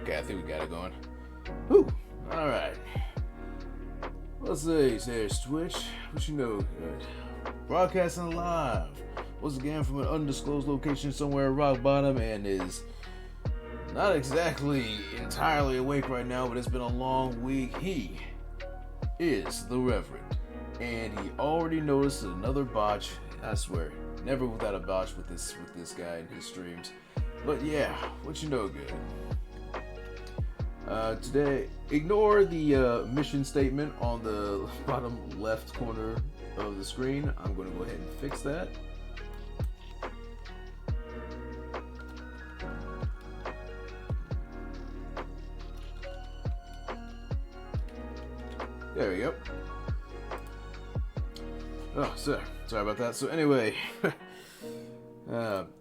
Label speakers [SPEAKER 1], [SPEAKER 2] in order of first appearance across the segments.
[SPEAKER 1] Okay, I think we got it going. Whew. Alright. Let's see, there's Twitch. What you know good? Broadcasting live. Once again from an undisclosed location somewhere at rock bottom, and is not exactly entirely awake right now, but it's been a long week. He is the Reverend. And he already noticed another botch. I swear, never without a botch with this guy in his streams. But yeah, what you know good. Today, ignore the mission statement on the bottom left corner of the screen. I'm going to go ahead and fix that. There we go. Oh, sorry about that. So anyway,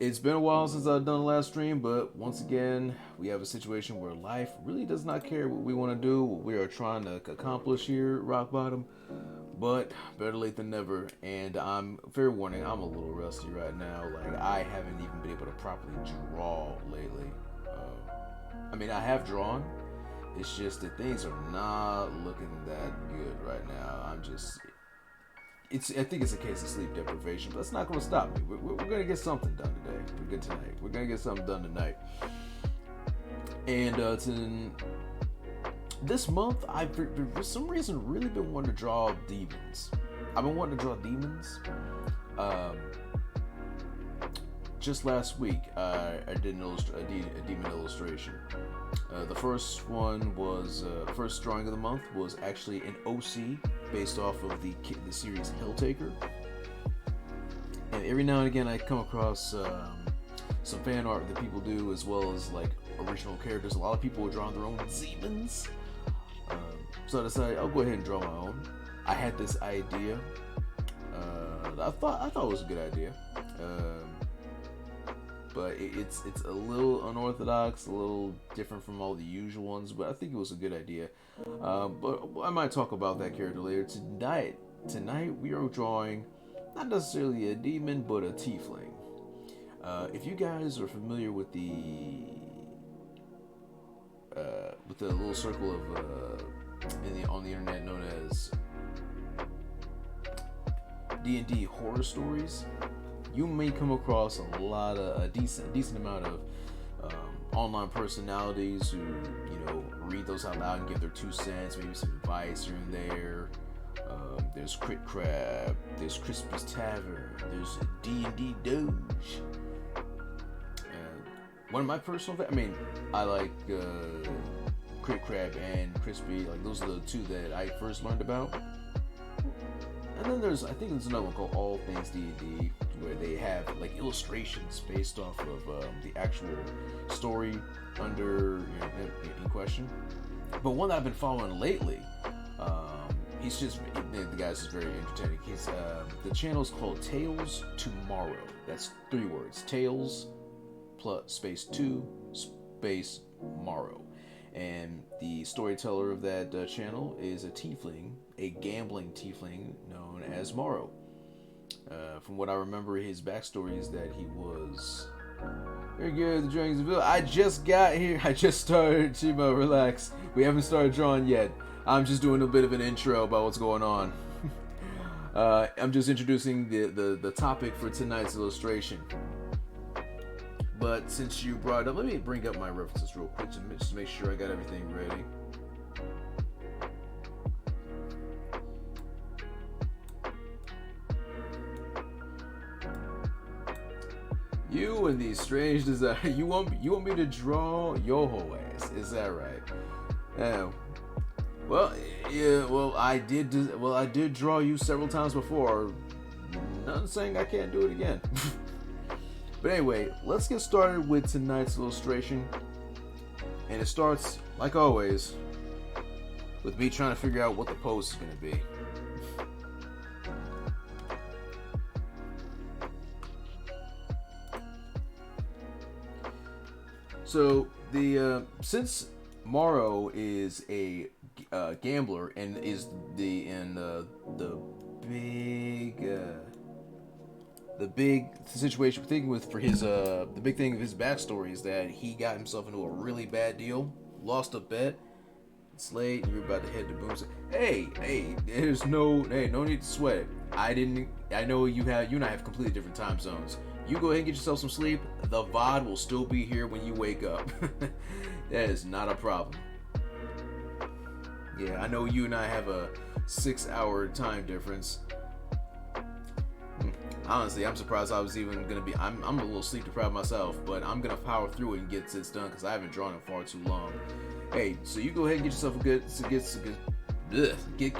[SPEAKER 1] it's been a while since I've done the last stream, but once again, we have a situation where life really does not care what we want to do, what we are trying to accomplish here at Rock Bottom. But better late than never, and fair warning, I'm a little rusty right now. Like, I haven't even been able to properly draw lately. I mean, I have drawn. It's just that things are not looking that good right now. I think it's a case of sleep deprivation, but that's not going to stop me. We're going to get something done today. We're good tonight. We're going to get something done tonight. And this month, I've for some reason really been wanting to draw demons. I've been wanting to draw demons. Just last week, I did a demon illustration. The first drawing of the month was actually an OC based off of the series Helltaker. And every now and again, I come across some fan art that people do, as well as like original characters. A lot of people are drawing their own demons. So I decided I'll go ahead and draw my own. I had this idea. I thought it was a good idea. But it's a little unorthodox, a little different from all the usual ones, but I think it was a good idea. But I might talk about that character later. Tonight we are drawing not necessarily a demon, but a tiefling. If you guys are familiar with the little circle of on the internet known as D&D horror stories, you may come across a lot of a decent amount of online personalities who read those out loud and give their 2 cents, maybe some advice here and there. There's Crit Crab, there's Crispy's Tavern, there's D&D Doge. One of my personal I like Crit Crab and Crispy. Like, those are the two that I first learned about. And then I think there's another one called All Things D&D, where they have like illustrations based off of the actual story in question. But one that I've been following lately, the guy's just very entertaining. The channel's called Tales to Morrow. That's 3 words: Tales plus space 2 space Morrow. And the storyteller of that channel is a tiefling, a gambling tiefling known as Morrow. From what I remember, his backstory is that he was very good at the Dragons of Ville. I just got here. I just started. Chima, relax. We haven't started drawing yet. I'm just doing a bit of an intro about what's going on. I'm just introducing the topic for tonight's illustration. But since you brought it up, let me bring up my references real quick just to make sure I got everything ready. You and these strange desires. You want me to draw your whole ass? Is that right? I did draw you several times before. Nothing saying I can't do it again. But anyway, let's get started with tonight's illustration. And it starts, like always, with me trying to figure out what the pose is going to be. So since Morrow is a gambler and is the big situation for his the big thing of his backstory is that he got himself into a really bad deal lost a bet. It's late and you're about to head to Boom. Hey, no need to sweat it. I know you and I have completely different time zones. You go ahead and get yourself some sleep. The VOD will still be here when you wake up. That is not a problem. Yeah, I know you and I have a 6-hour time difference. Honestly, I'm surprised I was even gonna be. I'm a little sleep deprived myself, but I'm gonna power through it and get this done because I haven't drawn it far too long. Hey, so you go ahead and get yourself get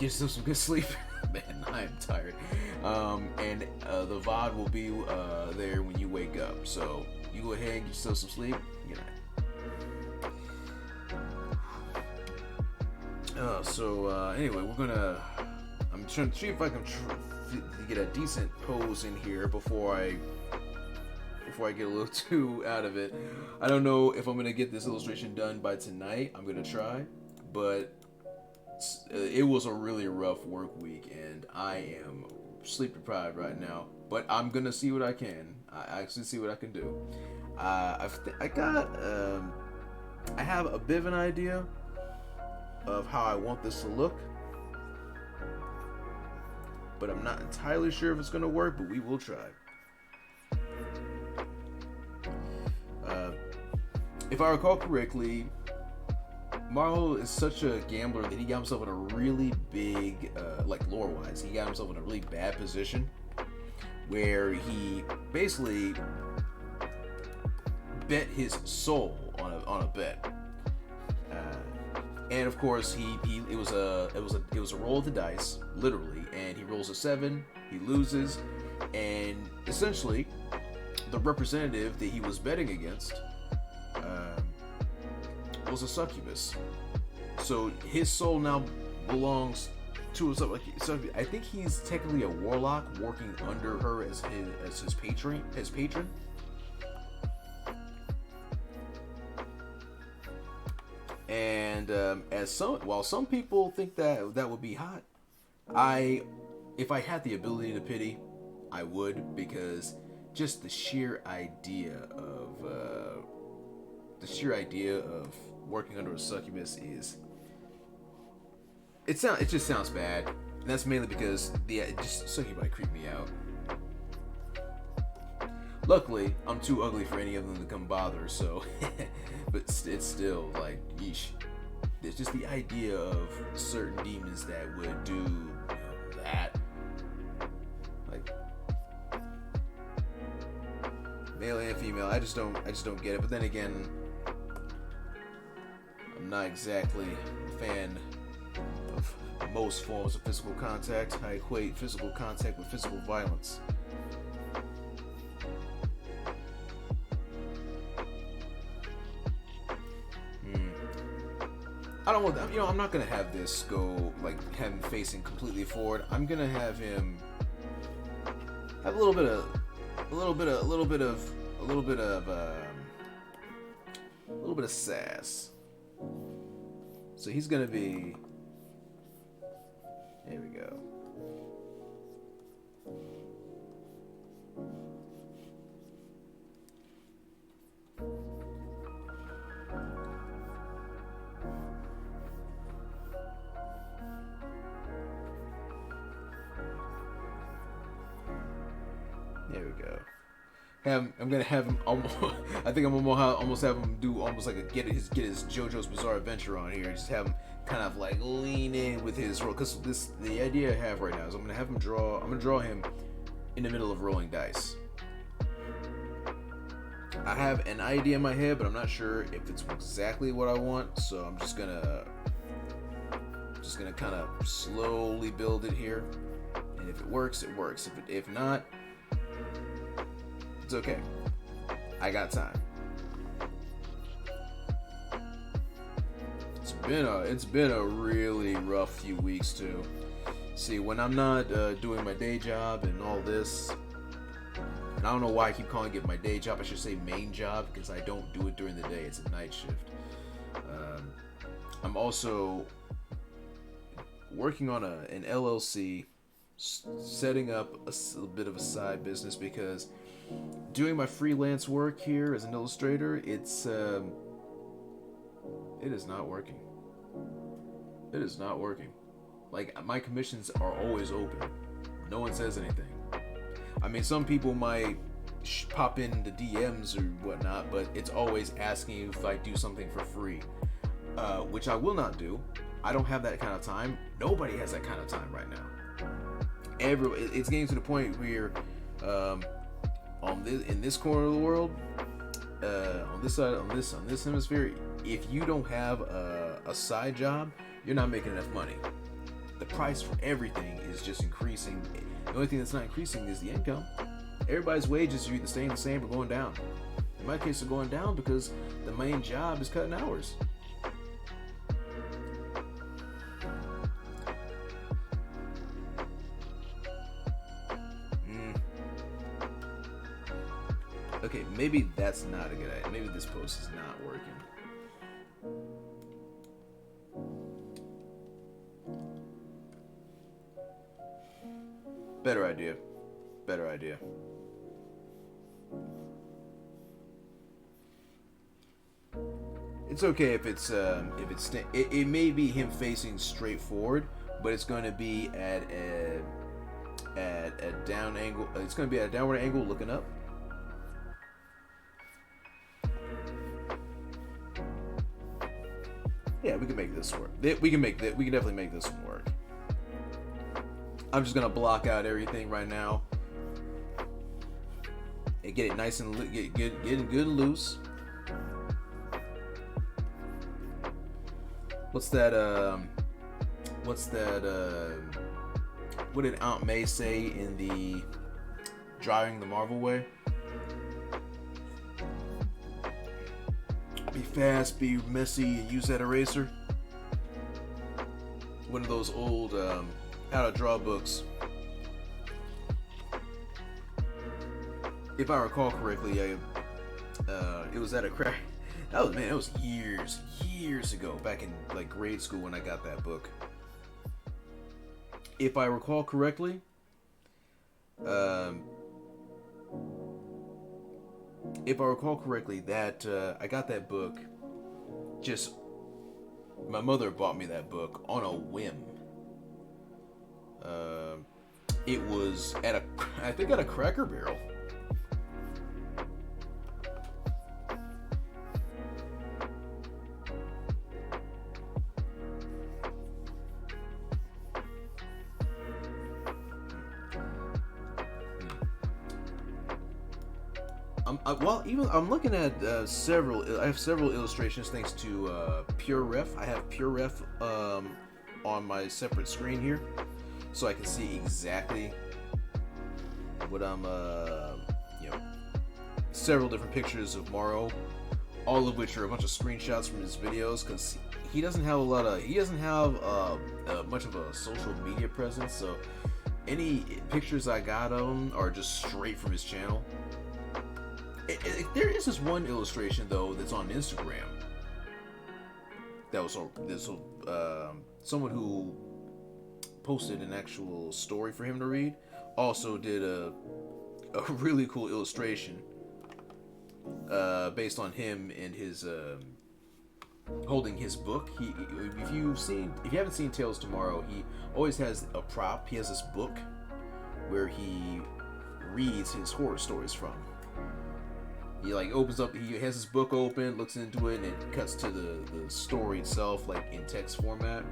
[SPEAKER 1] yourself some good sleep. Man, I am tired. And the VOD will be there when you wake up. So you go ahead and get yourself some sleep. Anyway, I'm trying to see if I can get a decent pose in here before I get a little too out of it. I don't know if I'm gonna get this illustration done by tonight. I'm gonna try, but it was a really rough work week, and I am sleep deprived right now. But I'm gonna see what I can. I actually see what I can do. I have a bit of an idea of how I want this to look, but I'm not entirely sure if it's gonna work. But we will try. If I recall correctly, Morrow is such a gambler that he got himself in a really big, lore-wise, he got himself in a really bad position where he basically bet his soul on a bet, and of course it was a roll of the dice, literally, and he rolls a 7, he loses, and essentially the representative that he was betting against was a succubus. So his soul now belongs to a succubus. I think he's technically a warlock working under her as his patron. And while some people think that would be hot, if I had the ability to pity, I would, because just the sheer idea of working under a succubus it just sounds bad, and that's mainly because succubi creep me out. Luckily, I'm too ugly for any of them to come bother, so but it's still like, yeesh. It's just the idea of certain demons that would do that, like male and female. I just don't get it. But then again, I'm not exactly a fan of most forms of physical contact. I equate physical contact with physical violence. I don't want that. I'm not gonna have this go like him facing completely forward. I'm gonna have him have a little bit of sass. So he's gonna be. There we go. There we go. I'm gonna have him almost. I think I'm almost have him do almost like get his JoJo's Bizarre Adventure on here. Just have him kind of like lean in with his roll, because the idea I have right now is I'm gonna draw him in the middle of rolling dice. I have an idea in my head, but I'm not sure if it's exactly what I want. So I'm just gonna kind of slowly build it here, and if it works, it works. If not, it's okay. I got time. It's been a really rough few weeks too. See, when I'm not doing my day job and all this, and I don't know why I keep calling it my day job. I should say main job, because I don't do it during the day. It's a night shift. I'm also working on an LLC, setting up a bit of a side business, because doing my freelance work here as an illustrator, It is not working. It is not working. Like, my commissions are always open. No one says anything. I mean, some people might pop in the DMs or whatnot, but it's always asking you if I do something for free, which I will not do. I don't have that kind of time. Nobody has that kind of time right now. It's getting to the point where, in this corner of the world, on this hemisphere, if you don't have a side job, you're not making enough money. The price for everything is just increasing. The only thing that's not increasing is the income. Everybody's wages are either staying the same or going down. In my case, they're going down because the main job is cutting hours. Okay, maybe that's not a good idea. Maybe this post is not working. Better idea. Better idea. It's okay if it's it may be him facing straight forward, but it's going to be at a down angle. It's going to be at a downward angle looking up. Yeah, we can make this work. We can definitely make this one work. I'm just gonna block out everything right now and get it nice and getting good and loose. What's that? What did Aunt May say in the Driving the Marvel Way? Be fast, be messy, and use that eraser. One of those old how to draw books. If I recall correctly, it was at a crack. It was years ago, back in like grade school when I got that book. If I recall correctly, that I got that book. Just my mother bought me that book on a whim. It was at a Cracker Barrel. I'm looking at several. I have several illustrations thanks to Pure Ref. I have Pure Ref on my separate screen here, so I can see exactly what I'm. Several different pictures of Morrow, all of which are a bunch of screenshots from his videos, because he doesn't have much of a social media presence. So any pictures I got of him are just straight from his channel. There is this one illustration though that's on Instagram. That was someone who posted an actual story for him to read. Also did a really cool illustration based on him and his holding his book. If you haven't seen Tales Tomorrow, he always has a prop. He has this book where he reads his horror stories from. He opens up. He has his book open, looks into it, and it cuts to the story itself, like in text format.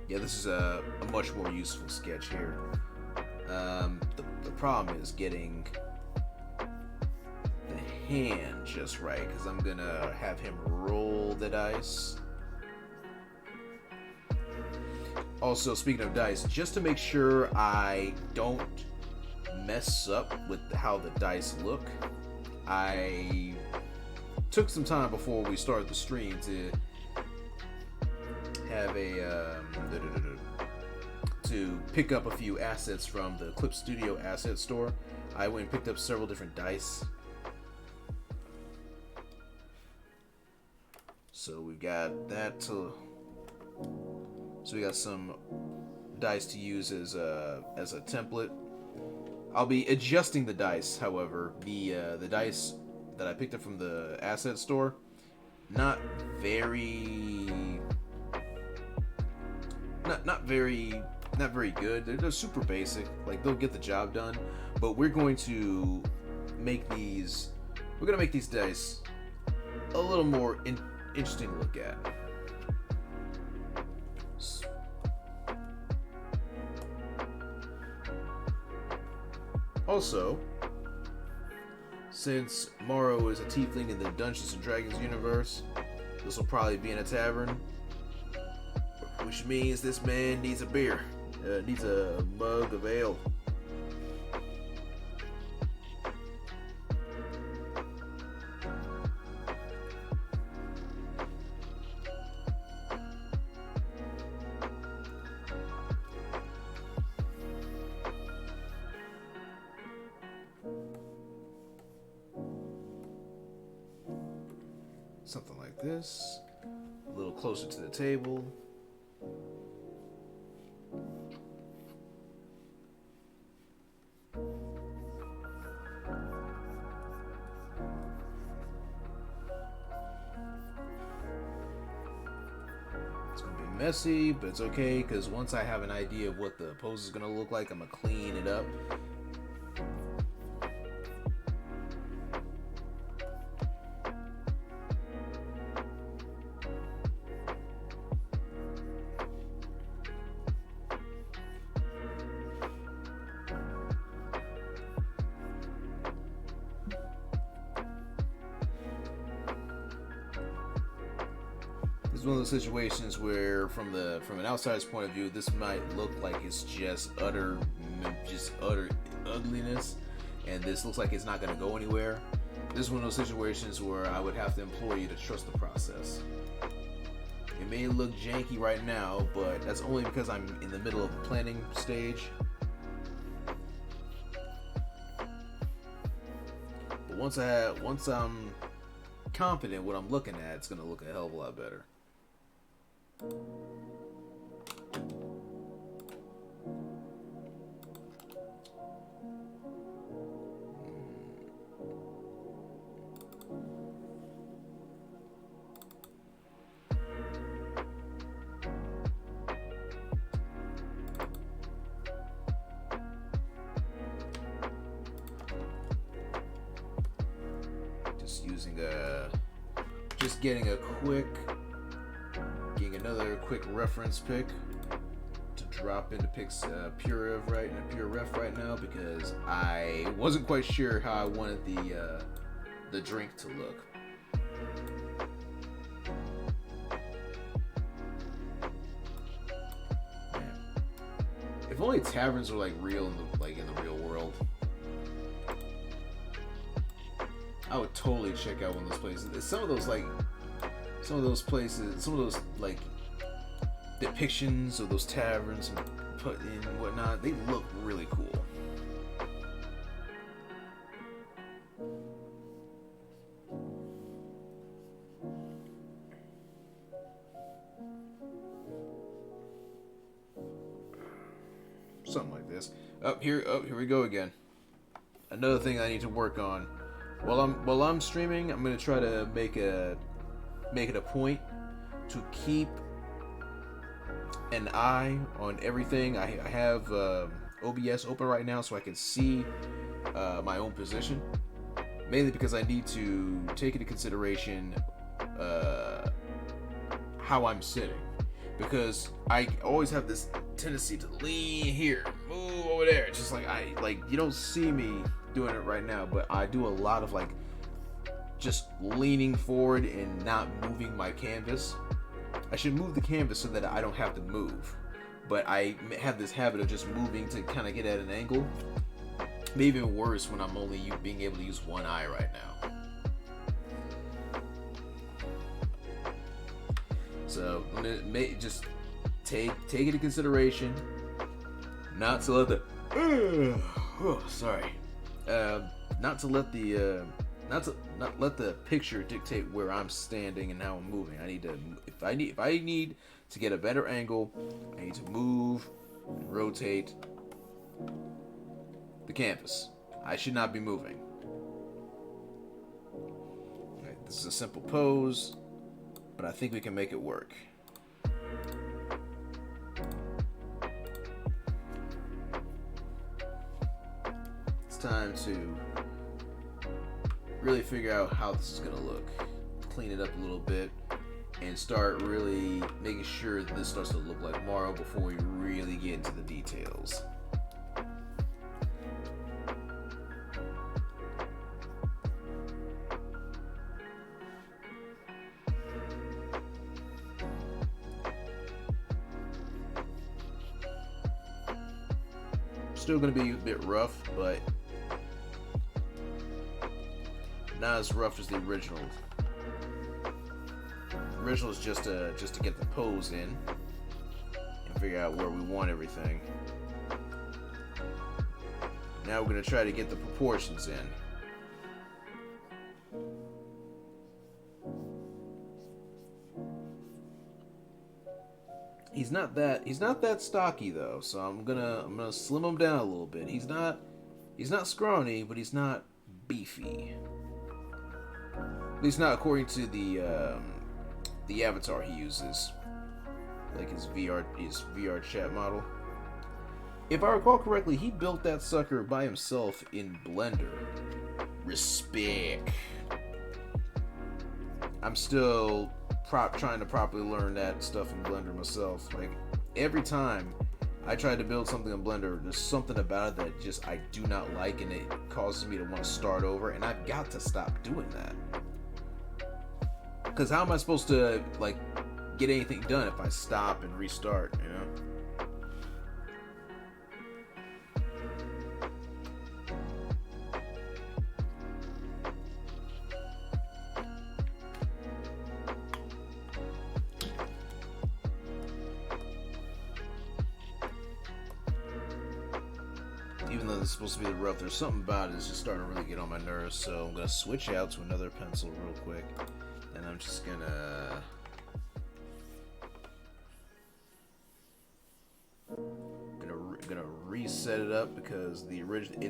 [SPEAKER 1] Yeah, this is a much more useful sketch here. The problem is getting the hand just right, because I'm gonna have him roll the dice. Also, speaking of dice, just to make sure I don't mess up with how the dice look, I took some time before we started the stream to have to pick up a few assets from the Clip Studio asset store. I went and picked up several different dice. So we got that. So we got some dice to use as a template. I'll be adjusting the dice, however. The dice that I picked up from the asset store, not very, not very good. They're super basic. Like they'll get the job done, but we're going to make these. We're gonna make these dice a little more interesting to look at. Also, since Morrow is a tiefling in the Dungeons and Dragons universe, this will probably be in a tavern, which means this man needs a beer, needs a mug of ale. Something like this, a little closer to the table. It's gonna be messy, but it's okay because once I have an idea of what the pose is gonna look like, I'm gonna clean it up. It's one of those situations where, from an outsider's point of view, this might look like it's just utter ugliness, and this looks like it's not going to go anywhere. This is one of those situations where I would have to implore you to trust the process. It may look janky right now, but that's only because I'm in the middle of the planning stage. But once I'm confident what I'm looking at, it's going to look a hell of a lot better. Just getting another quick reference pick to drop into picks pure ref right now, because I wasn't quite sure how I wanted the drink to look. Man. If only taverns were like real in the real world. I would totally check out one of those places. Some of those depictions of those taverns and put in whatnot, they look really cool. Something like this. Here we go again. Another thing I need to work on. While I'm streaming, I'm gonna try to make it a point to keep an eye on everything. I have OBS open right now so I can see my own position, mainly because I need to take into consideration how I'm sitting, because I always have this tendency to lean here, move over there. It's just like you don't see me doing it right now, but I do a lot of just leaning forward and not moving my canvas. I should move the canvas so that I don't have to move, but I have this habit of just moving to kind of get at an angle. Maybe even worse when I'm only being able to use one eye right now. So I'm gonna just take into consideration not to let the not let the picture dictate where I'm standing and how I'm moving. If I need to get a better angle, I need to move and rotate the canvas. I should not be moving. Right, this is a simple pose, but I think we can make it work. It's time to really figure out how this is going to look. Clean it up a little bit and start really making sure that this starts to look like Morrow before we really get into the details. Still going to be a bit rough, but not as rough as the original. The original is just to get the pose in and figure out where we want everything. Now we're going to try to get the proportions in. He's not that stocky though, so I'm gonna slim him down a little bit. He's not scrawny, but he's not beefy. At least not according to the avatar he uses, like his VR chat model. If I recall correctly, he built that sucker by himself in Blender. Respect. I'm still trying to properly learn that stuff in Blender myself. Like, every time I try to build something in Blender, there's something about it that just I do not like, and it causes me to want to start over, and I've got to stop doing that. Because how am I supposed to, like, get anything done if I stop and restart, you know? Even though this is supposed to be the rough, there's something about it that's just starting to really get on my nerves, so I'm going to switch out to another pencil real quick, and I'm just gonna reset it up, because the original,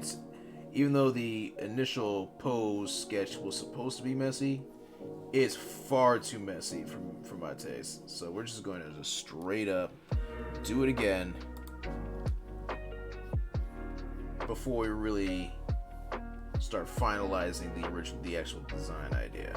[SPEAKER 1] even though the initial pose sketch was supposed to be messy, it's far too messy for my taste. So we're just going to just straight up do it again before we really start finalizing the actual design idea.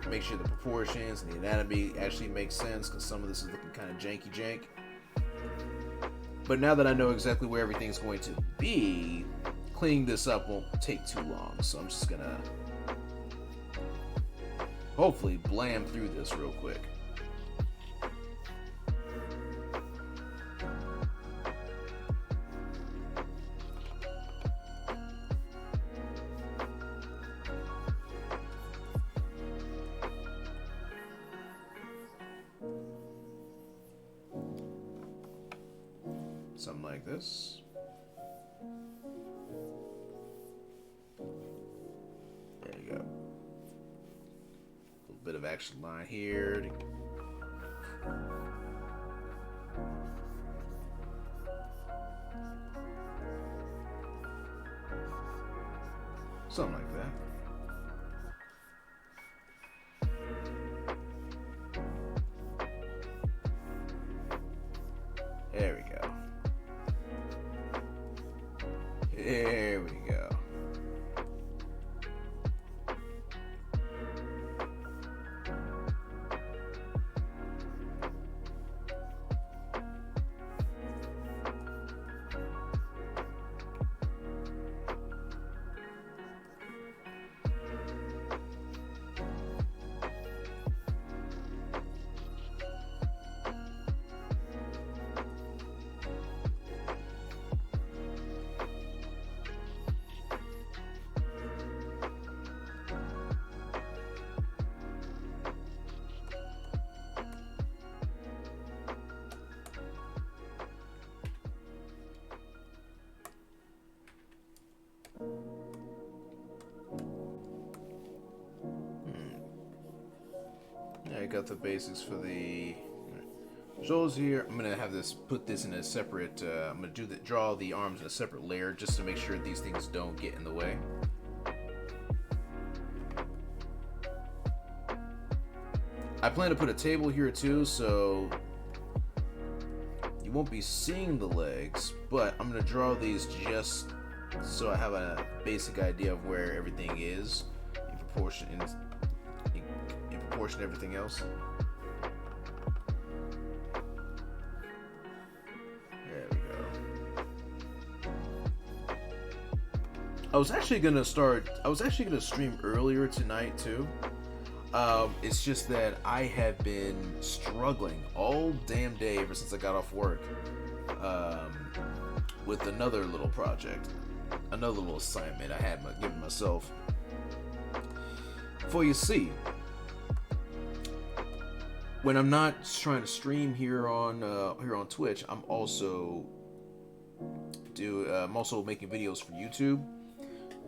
[SPEAKER 1] Make sure the proportions and the anatomy actually make sense, because some of this is looking kind of janky. But now that I know exactly where everything's going to be, cleaning this up won't take too long. So I'm just gonna hopefully blam through this real quick. Something like this. There you go. A little bit of action line here. Something like that. There we go. There we go. got the basics for the shoulders here. I'm gonna have this put this in a separate. I'm gonna draw the arms in a separate layer just to make sure these things don't get in the way. I plan to put a table here too, so you won't be seeing the legs, but I'm gonna draw these just so I have a basic idea of where everything is in proportion to everything else. There we go. I was actually gonna stream earlier tonight too. It's just that I have been struggling all damn day ever since I got off work with another little project, another little assignment I had given myself. For you see, when I'm not trying to stream here on Twitch, I'm also making videos for YouTube.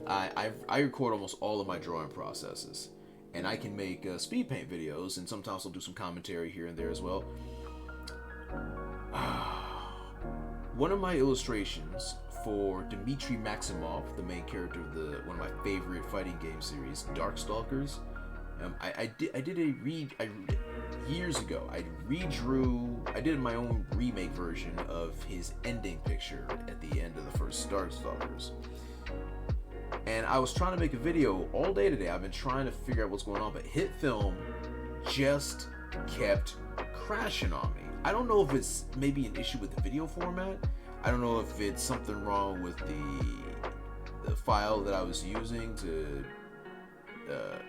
[SPEAKER 1] I record almost all of my drawing processes. And I can make speed paint videos, and sometimes I'll do some commentary here and there as well. One of my illustrations for Dmitry Maximov, the main character of one of my favorite fighting game series, Darkstalkers. Years ago. I did my own remake version of his ending picture at the end of the first Darkstalkers. And I was trying to make a video all day today. I've been trying to figure out what's going on, but HitFilm just kept crashing on me. I don't know if it's maybe an issue with the video format. I don't know if it's something wrong with the file that I was using to the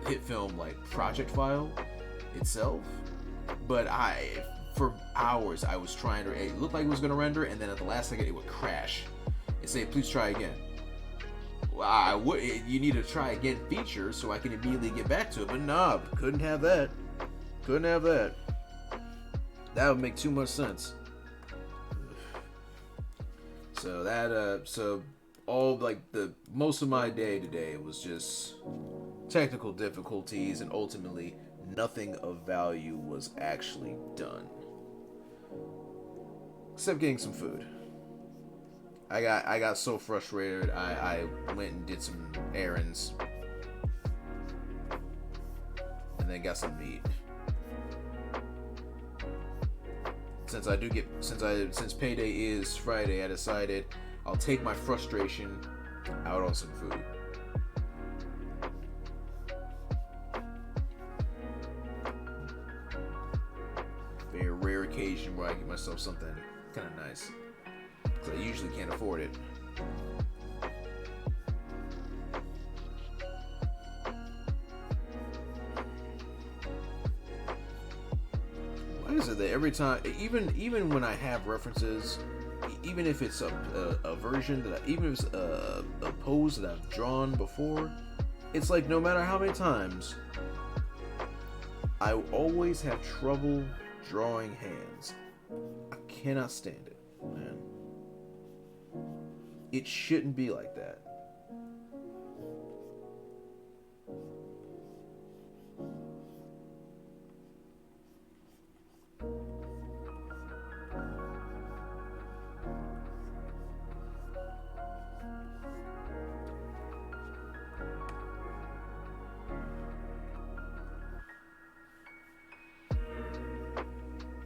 [SPEAKER 1] HitFilm like project file itself. But for hours I was trying to. It looked like it was going to render, and then at the last second it would crash and say, "Please try again." You need a try again feature so I can immediately get back to it, but nah, couldn't have that. That would make too much sense. So most of my day today was just technical difficulties, and ultimately nothing of value was actually done, except getting some food. I got so frustrated, I went and did some errands and then got some meat. Since payday is Friday, I decided I'll take my frustration out on some food. Very rare occasion where I get myself something kind of nice. I usually can't afford it. Why is it that every time, even when I have references, even if it's a version even if it's a pose that I've drawn before, it's like no matter how many times, I always have trouble drawing hands. I cannot stand it, man. It shouldn't be like that.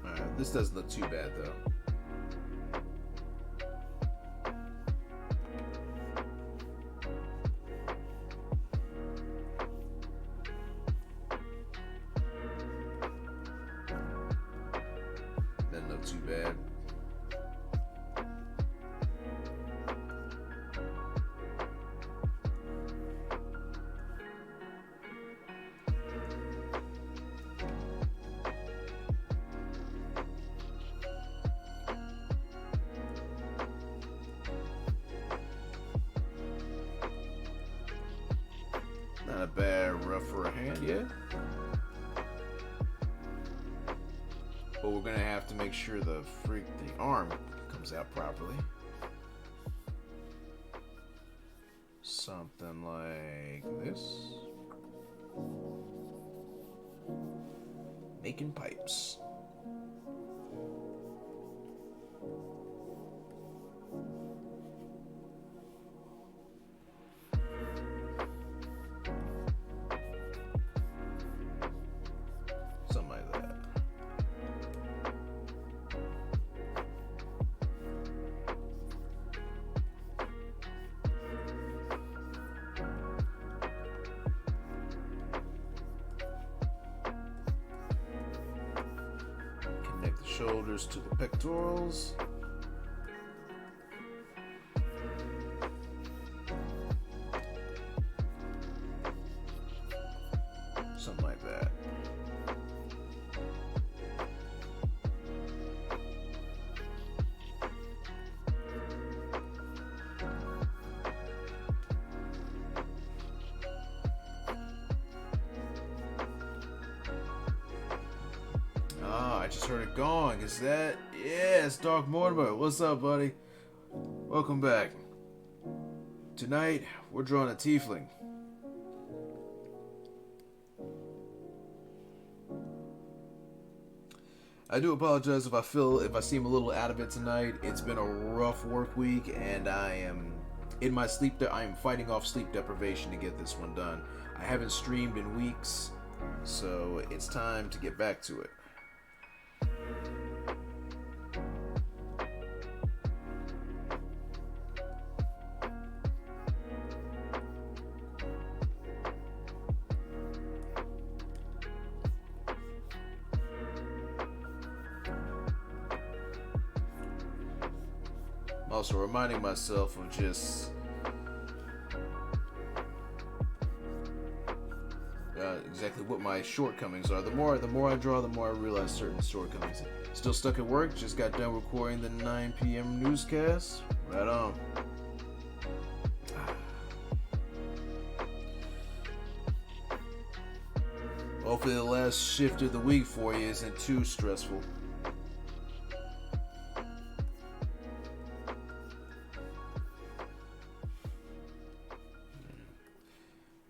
[SPEAKER 1] Alright, this doesn't look too bad though. Too bad. Not a bad rough for a hand yet. But we're gonna have to make sure the arm comes out properly. Something like this. Making pipes. Something like that. Connect the shoulders to the pectorals. Something like that. I just heard it gong. Is that? Yeah, it's Dark Mortimer. What's up, buddy? Welcome back. Tonight, we're drawing a tiefling. I do apologize if I seem a little out of it tonight. It's been a rough work week, and I am in my I am fighting off sleep deprivation to get this one done. I haven't streamed in weeks, so it's time to get back to it. Also reminding myself of just exactly what my shortcomings are. The more I draw, the more I realize certain shortcomings. Still stuck at work. Just got done recording the 9 p.m. newscast. Right on. Hopefully the last shift of the week for you isn't too stressful.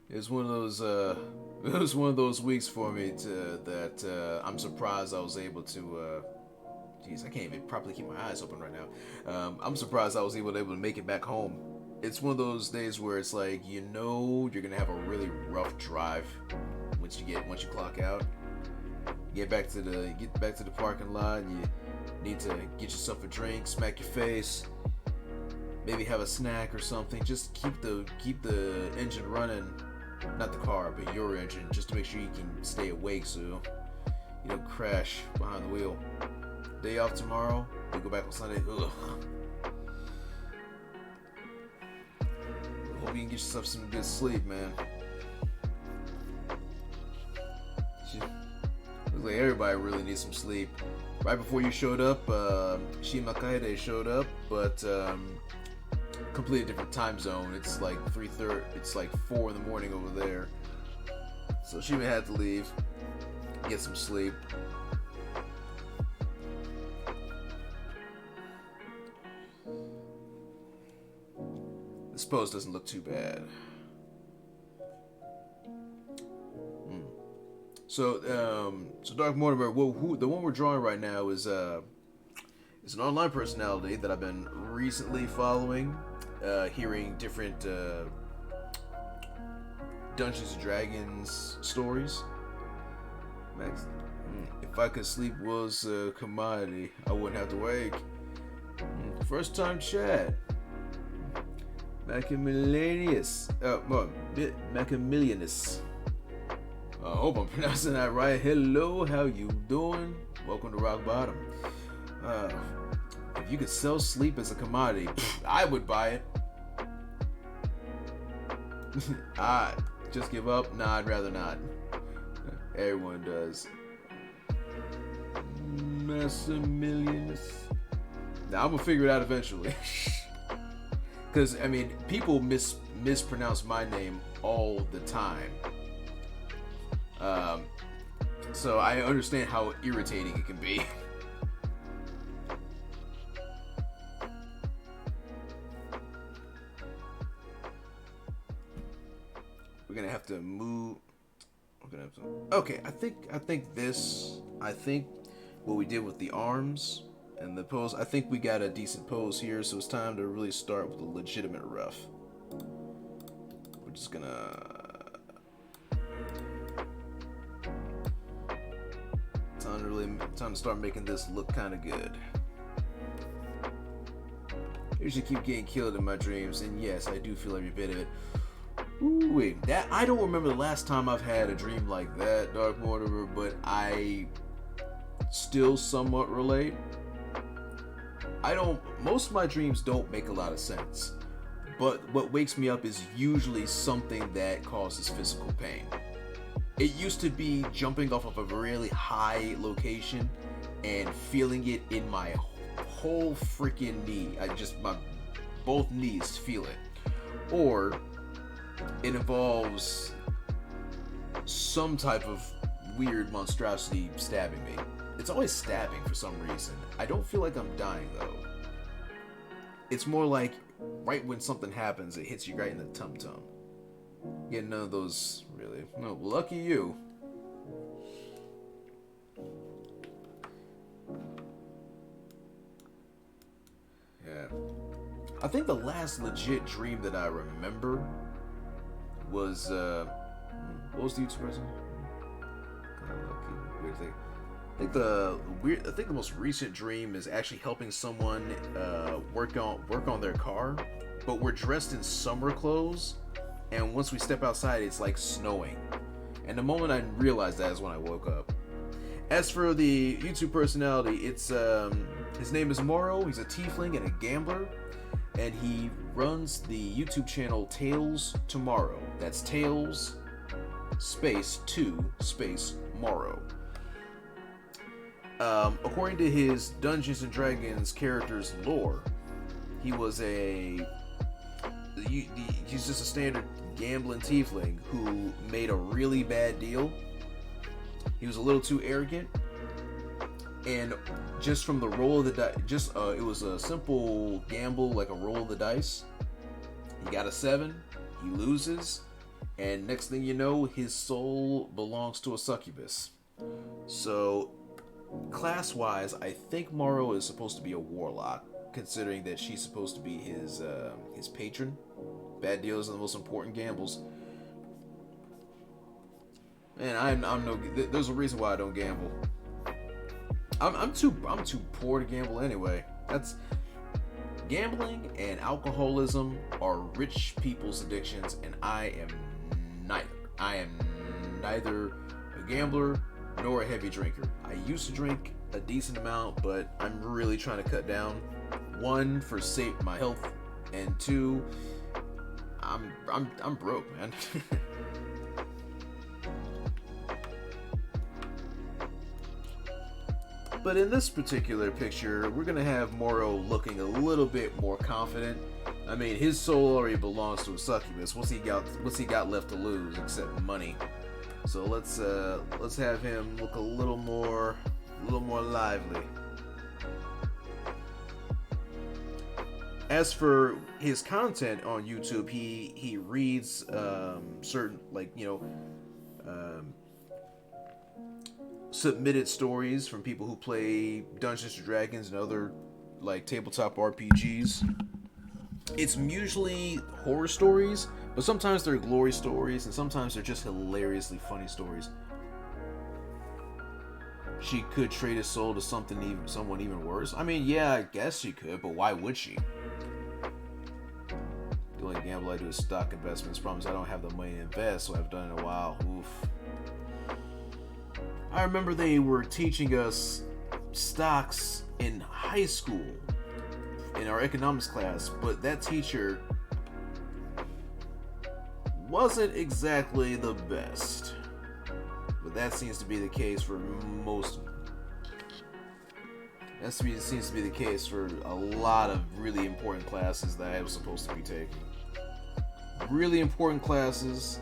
[SPEAKER 1] It was one of those. It was one of those weeks for me that I'm surprised I was able to. Geez, I can't even properly keep my eyes open right now. I'm surprised I was able to make it back home. It's one of those days where it's like you're gonna have a really rough drive once you clock out. Get back to the parking lot. You need to get yourself a drink, smack your face, maybe have a snack or something. Just keep the engine running. Not the car, but your engine, just to make sure you can stay awake so you don't crash behind the wheel. Day off tomorrow, we go back on Sunday. Ugh. Hope you can get yourself some good sleep, man. Looks like everybody really needs some sleep. Right before you showed up, Shima Kaede showed up, but completely different time zone. It's like 3:30. It's like 4 in the morning over there. So she may have to leave, get some sleep. This pose doesn't look too bad. So Dark Mortimer, the one we're drawing right now is an online personality that I've been recently following. Hearing different Dungeons and Dragons stories. Max, if I could sleep was a commodity, I wouldn't have to wake. First time chat. Macamillianus. Macamillianus. I hope I'm pronouncing that right. Hello, how you doing? Welcome to Rock Bottom. If you could sell sleep as a commodity, I would buy it. I just give up? Nah, I'd rather not. Everyone does. Massimilianus. Now I'm gonna figure it out eventually. Because I mean, people mispronounce my name all the time. So I understand how irritating it can be. We're gonna have to move. been up to. Okay, I think what we did with the arms and the pose, I think we got a decent pose here, so it's time to really start with a legitimate rough. We're just gonna time to start making this look kind of good. I usually keep getting killed in my dreams, and yes, I do feel every bit of it. Ooh, wait, that I don't remember the last time I've had a dream like that, Dark Mortimer, but I still somewhat relate. Most of my dreams don't make a lot of sense, but what wakes me up is usually something that causes physical pain. It used to be jumping off of a really high location and feeling it in my whole freaking knee. My both knees feel it. Or it involves some type of weird monstrosity stabbing me. It's always stabbing for some reason. I don't feel like I'm dying though. It's more like right when something happens, it hits you right in the tum-tum. Get none of those, really. No, lucky you. Yeah. I think the last legit dream that I remember was, what was the YouTube person? Kind of lucky, weird thing. I think the most recent dream is actually helping someone work on their car, but we're dressed in summer clothes. And once we step outside, it's like snowing. And the moment I realized that is when I woke up. As for the YouTube personality, it's his name is Morrow. He's a tiefling and a gambler, and he runs the YouTube channel Tales to Morrow. That's Tales space 2 space Morrow. According to his Dungeons and Dragons character's lore, he was he's just a standard gambling tiefling who made a really bad deal. He was a little too arrogant, and just from the roll of the dice, it was a simple gamble, like a roll of the dice. He got a 7, he loses, and next thing you know, his soul belongs to a succubus. So, class-wise, I think Morrow is supposed to be a warlock, considering that she's supposed to be his patron. Bad deals are the most important gambles. And I'm no. There's a reason why I don't gamble. I'm too poor to gamble anyway. That's gambling and alcoholism are rich people's addictions, and I am neither. I am neither a gambler nor a heavy drinker. I used to drink a decent amount, but I'm really trying to cut down. 1, for my health, and 2, I'm broke, man. But in this particular picture, we're gonna have Morrow looking a little bit more confident. I mean, his soul already belongs to a succubus. What's he got left to lose except money? So let's have him look a little more lively. As for his content on YouTube, he reads certain, submitted stories from people who play Dungeons and Dragons and other like tabletop RPGs. It's usually horror stories, but sometimes they're glory stories, and sometimes they're just hilariously funny stories. She could trade his soul to someone even worse. I mean, yeah, I guess she could, but why would she? The only gamble I do is stock investments. Problem is I don't have the money to invest, so I've done it in a while. Oof. I remember they were teaching us stocks in high school in our economics class, but that teacher wasn't exactly the best. But that seems to be the case for most. That seems to be the case for a lot of really important classes that I was supposed to be taking. Really important classes.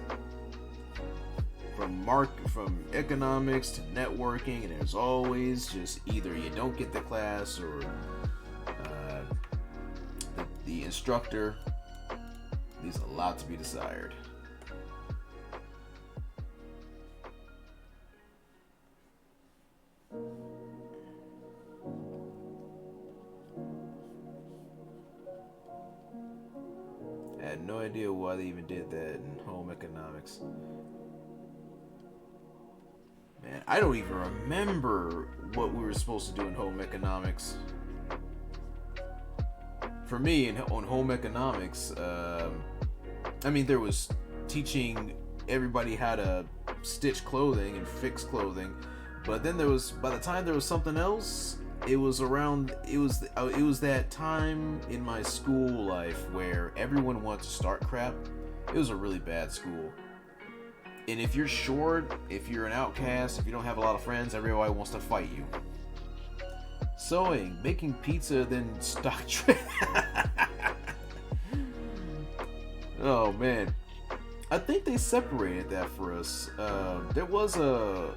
[SPEAKER 1] From economics to networking, and there's always just either you don't get the class or the instructor leaves a lot to be desired. no idea why they even did that in home economics. Man, I don't even remember what we were supposed to do in home economics. For me, on home economics, I mean, there was teaching everybody how to stitch clothing and fix clothing, but then by the time there was something else, it was that time in my school life where everyone wanted to start crap. It was a really bad school. And if you're short, if you're an outcast, if you don't have a lot of friends, everybody wants to fight you. Sewing, making pizza, then stock trade. Oh man, I think they separated that for us. There was a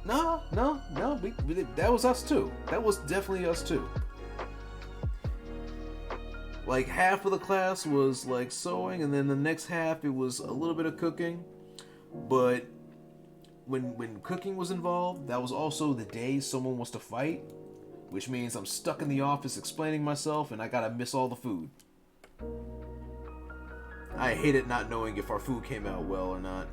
[SPEAKER 1] no. That was us too. That was definitely us too. Like half of the class was like sewing, and then the next half it was a little bit of cooking. But when cooking was involved, that was also the day someone wants to fight, which means I'm stuck in the office explaining myself, and I gotta miss all the food. I hated not knowing if our food came out well or not.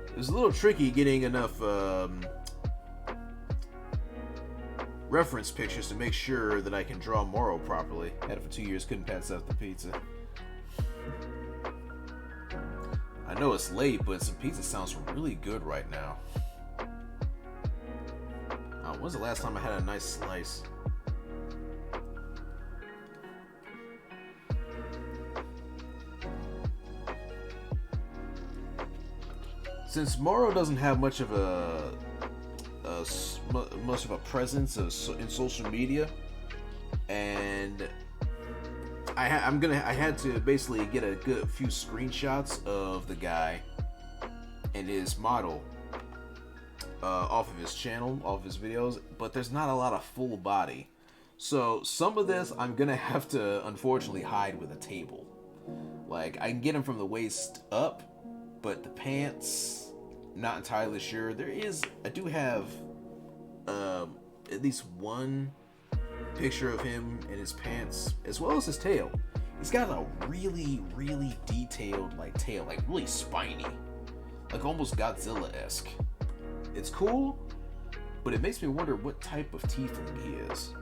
[SPEAKER 1] It was a little tricky getting enough reference pictures to make sure that I can draw Morrow properly. Had it for 2 years, couldn't pass out the pizza. I know it's late, but some pizza sounds really good right now. When's the last time I had a nice slice? Since Morrow doesn't have much of a presence in social media, and I had to basically get a good few screenshots of the guy and his model off of his channel, off his videos, but there's not a lot of full body. So some of this I'm gonna have to unfortunately hide with a table. Like I can get him from the waist up, but the pants, not entirely sure. I do have at least one picture of him in his pants, as well as his tail. He's got a really, really detailed tail, really spiny, like almost Godzilla-esque. It's cool, but it makes me wonder what type of tiefling he is.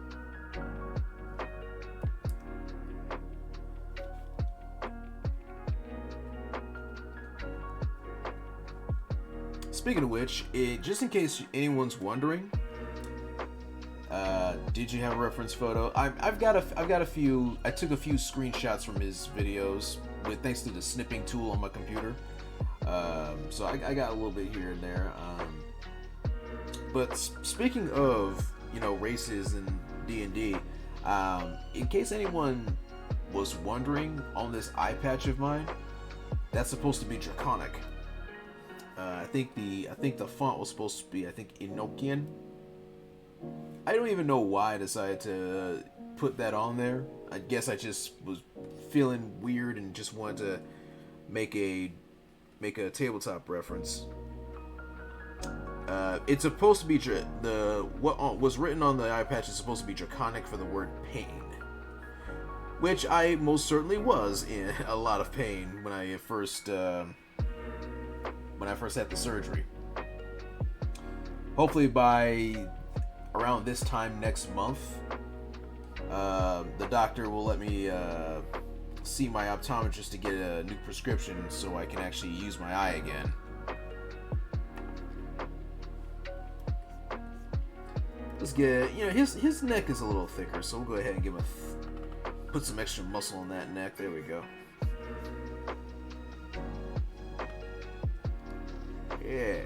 [SPEAKER 1] Speaking of which, just in case anyone's wondering, did you have a reference photo? I've got a few. I took a few screenshots from his videos thanks to the snipping tool on my computer. So I got a little bit here and there. But speaking of races and D&D, in case anyone was wondering, on this eye patch of mine, that's supposed to be Draconic. I think the font was supposed to be Enochian. I don't even know why I decided to put that on there. I guess I just was feeling weird and just wanted to make a tabletop reference. It's supposed to be what was written on the eye patch is supposed to be Draconic for the word pain, which I most certainly was in a lot of pain when I first had the surgery. Hopefully by around this time next month, the doctor will let me see my optometrist to get a new prescription so I can actually use my eye again. Let's get, his neck is a little thicker, so we'll go ahead and give him put some extra muscle on that neck. There we go. Yeah.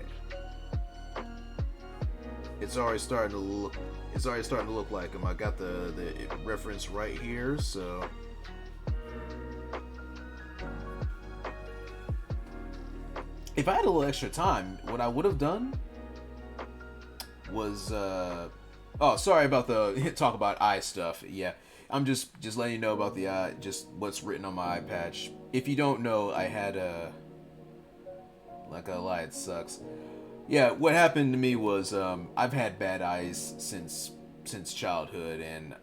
[SPEAKER 1] It's already starting to look like him. I got the reference right here, so if I had a little extra time, what I would have done was oh, sorry about the talk about eye stuff. Yeah, I'm just letting you know about the eye, just what's written on my eye patch. If you don't know, I had Not gonna lie, it sucks. Yeah, what happened to me was I've had bad eyes since childhood, and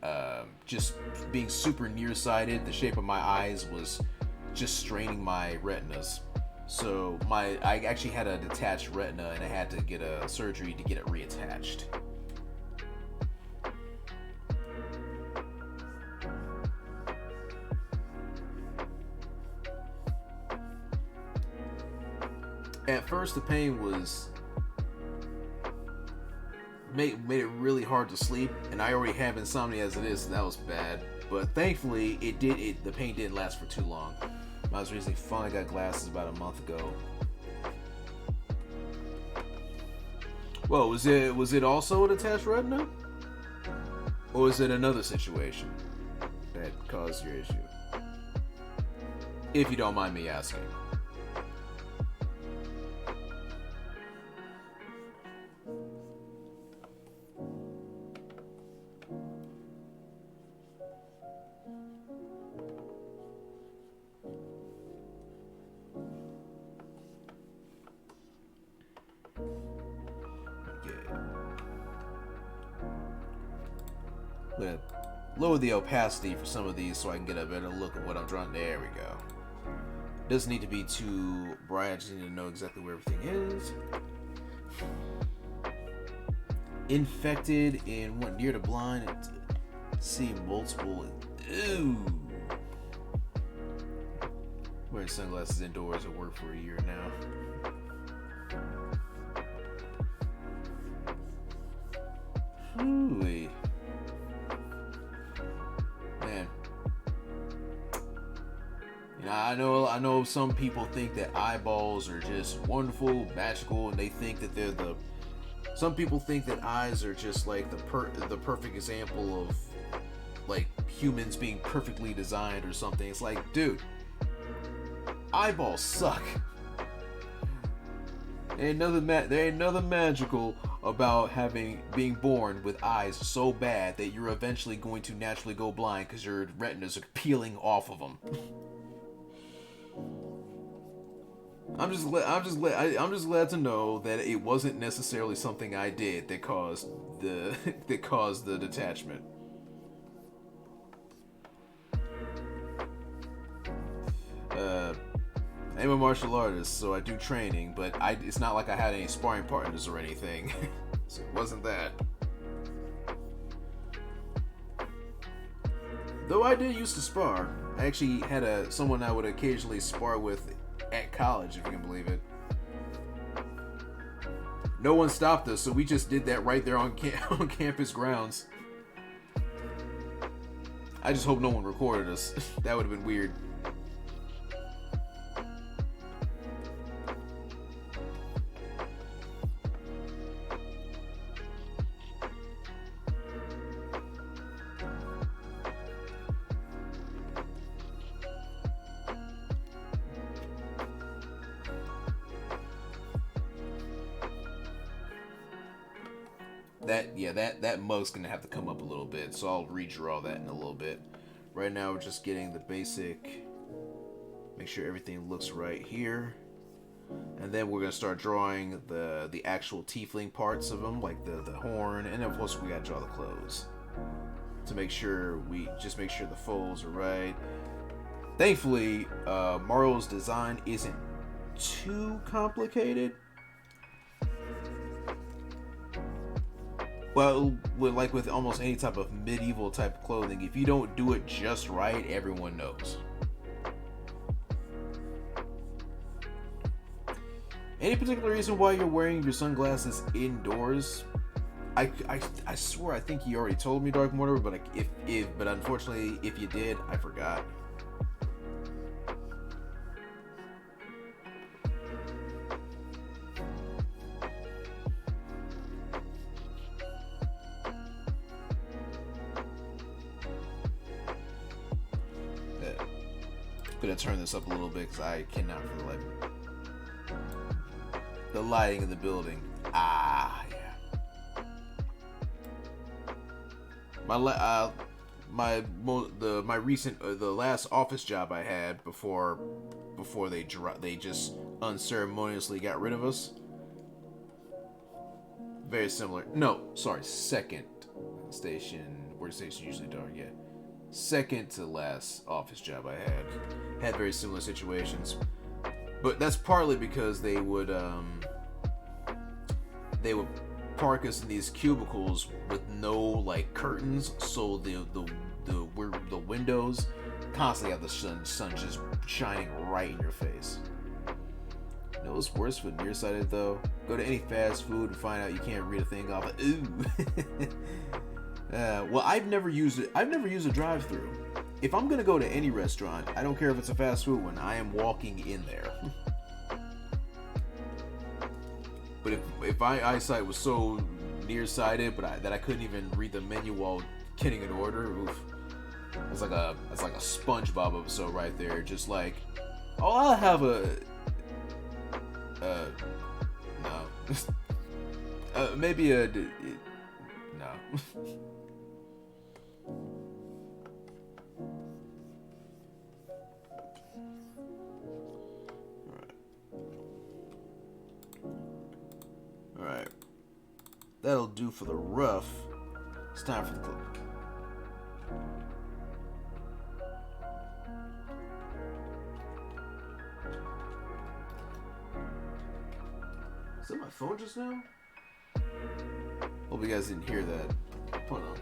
[SPEAKER 1] just being super nearsighted, the shape of my eyes was just straining my retinas. So I actually had a detached retina, and I had to get a surgery to get it reattached. At first, the pain was made it really hard to sleep, and I already have insomnia as it is, so that was bad. But thankfully, the pain didn't last for too long. I was recently finally got glasses about a month ago. Well, was it also a detached retina, or was it another situation that caused your issue? If you don't mind me asking. I'm gonna lower the opacity for some of these so I can get a better look at what I'm drawing. There we go. Doesn't need to be too bright. I just need to know exactly where everything is. Infected and went near the blind and see multiple. Ew. Wearing sunglasses indoors at work for a year now. Ooh. Man. You know, I know some people think that eyeballs are just wonderful, magical, and they think that they're the. Some people think that eyes are just like the perfect example of like humans being perfectly designed or something. It's like, dude, eyeballs suck. There ain't nothing magical about being born with eyes so bad that you're eventually going to naturally go blind because your retinas are peeling off of them. I'm just glad to know that it wasn't necessarily something I did that caused the detachment. I'm a martial artist, so I do training, but it's not like I had any sparring partners or anything. So it wasn't that. Though I did used to spar. I actually had someone I would occasionally spar with at college, if you can believe it. No one stopped us, so we just did that right there on on campus grounds. I just hope no one recorded us. That would have been weird. That mug's gonna have to come up a little bit, so I'll redraw that in a little bit. Right now we're just getting the basic, make sure everything looks right here, and then we're gonna start drawing the actual tiefling parts of them, like the horn, and of course we gotta draw the clothes to make sure the folds are right. Thankfully, Morrow's design isn't too complicated. Well, with almost any type of medieval type of clothing, if you don't do it just right, everyone knows. Any particular reason why you're wearing your sunglasses indoors? I swear I think you already told me, Dark Mortar, but but unfortunately, if you did, I forgot. I'm gonna turn this up a little bit because I cannot for the life of me. The lighting of the building. Ah, yeah. My recent the last office job I had before they just unceremoniously got rid of us. Very similar. No, sorry, second station. Where stations usually are, yeah. Second to last office job I had very similar situations, but that's partly because they would park us in these cubicles with no like curtains, so the windows constantly have the sun just shining right in your face. You know what's worse for nearsighted though? Go to any fast food and find out you can't read a thing off of ooh. Well, I've never used it. I've never used a drive-through. If I'm gonna go to any restaurant, I don't care if it's a fast food one, I am walking in there. But if my eyesight was so nearsighted, that I couldn't even read the menu while getting an order, oof, that's like a SpongeBob episode right there. Just like, oh, I'll have a, no, maybe a, no. Alright. That'll do for the rough. It's time for the clip. Is that my phone just now? Hope you guys didn't hear that. Hold on.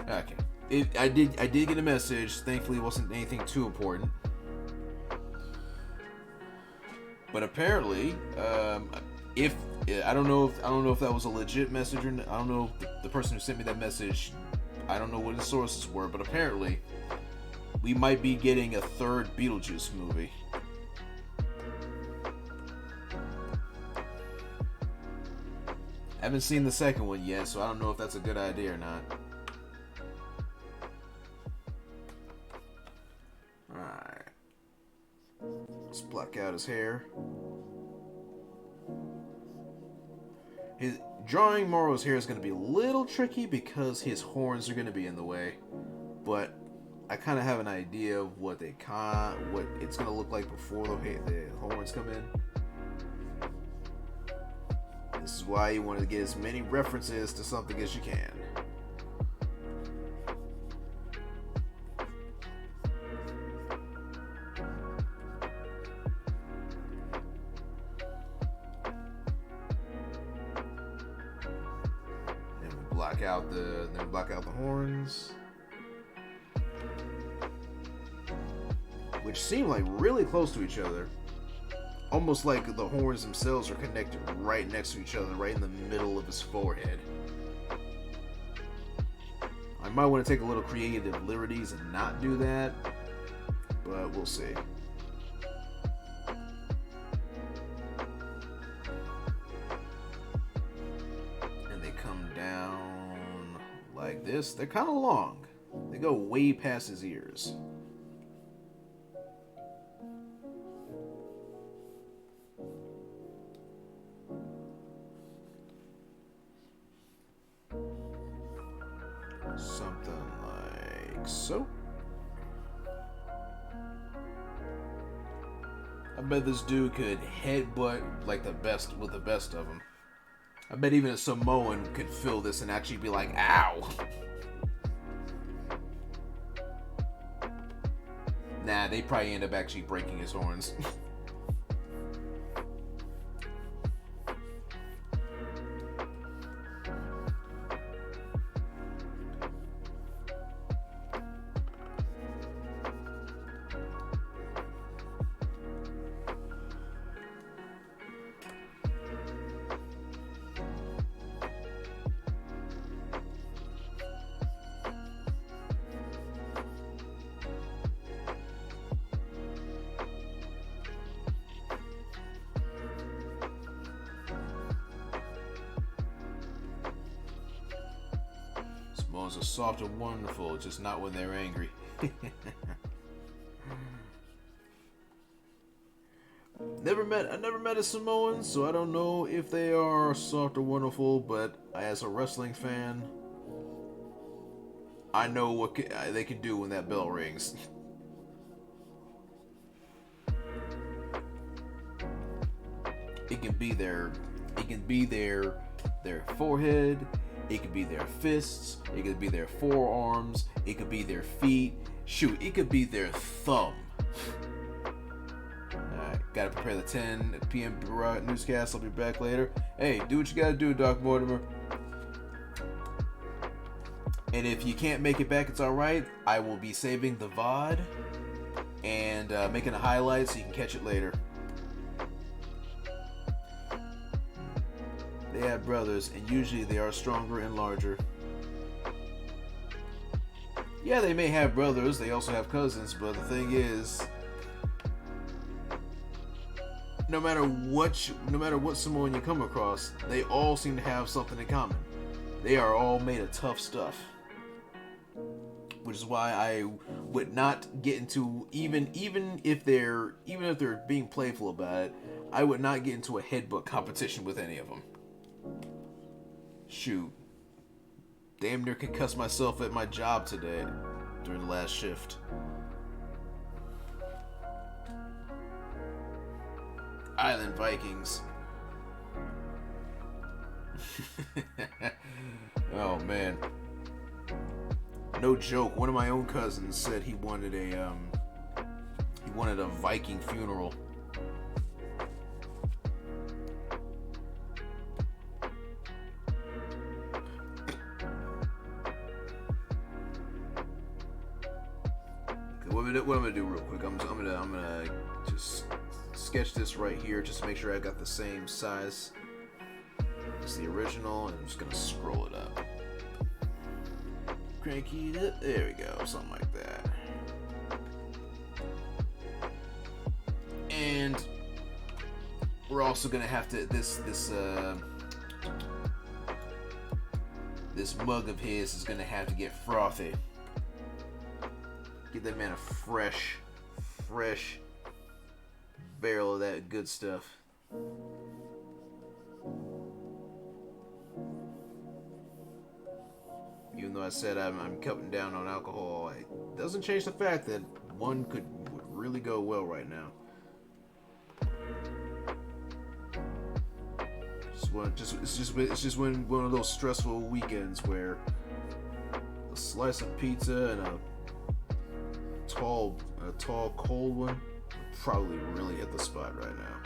[SPEAKER 1] Okay. I did get a message. Thankfully, it wasn't anything too important. But apparently, if I don't know if that was a legit message or not. I don't know if the person who sent me that message. I don't know what his sources were, but apparently, we might be getting a third Beetlejuice movie. I haven't seen the second one yet, so I don't know if that's a good idea or not. Alright. Let's pluck out his hair. Drawing Morrow's hair is going to be a little tricky because his horns are going to be in the way. But I kind of have an idea of what it's going to look like before the horns come in. This is why you want to get as many references to something as you can. Then block out the horns, which seem like really close to each other. Almost like the horns themselves are connected right next to each other, right in the middle of his forehead. I might want to take a little creative liberties and not do that, but we'll see. And they come down like this. They're kind of long. They go way past his ears. Something like so. I bet this dude could headbutt like the best of them. I bet even a Samoan could feel this and actually be like, ow. Nah, they probably end up actually breaking his horns. Samoans are soft and wonderful, just not when they're angry. I never met a Samoan, so I don't know if they are soft or wonderful. But as a wrestling fan, I know what they can do when that bell rings. It can be their forehead. It could be their fists. It could be their forearms. It could be their feet. Shoot, it could be their thumb. Alright, gotta prepare the 10 p.m. newscast. I'll be back later. Hey, do what you gotta do, Doc Mortimer. And if you can't make it back, it's alright. I will be saving the VOD and making a highlight so you can catch it later. They have brothers, and usually they are stronger and larger. Yeah, they may have brothers, they also have cousins, but the thing is, no matter what Samoan you come across, they all seem to have something in common. They are all made of tough stuff. Which is why I would not get into even if they're being playful about it, I would not get into a headbutt competition with any of them. Shoot. Damn near concussed myself at my job today during the last shift. Island Vikings. Oh man. No joke, one of my own cousins said he wanted a Viking funeral. What I'm gonna do real quick, I'm gonna just sketch this right here just to make sure I got the same size as the original, and I'm just gonna scroll it up. Cranky it up, there we go, something like that. And we're also gonna have to this mug of his is gonna have to get frothy. Get that man a fresh barrel of that good stuff. Even though I said I'm cutting down on alcohol, it doesn't change the fact that one would really go well right now. It's just one of those stressful weekends where a slice of pizza and a tall cold one would probably really hit the spot right now.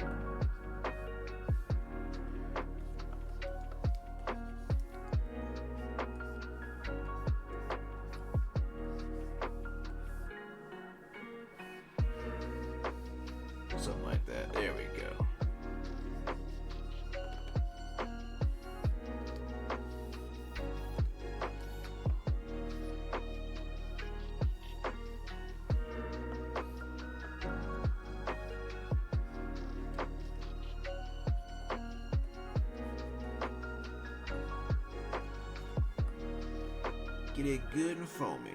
[SPEAKER 1] Something like that. There we go. Get it good and foamy.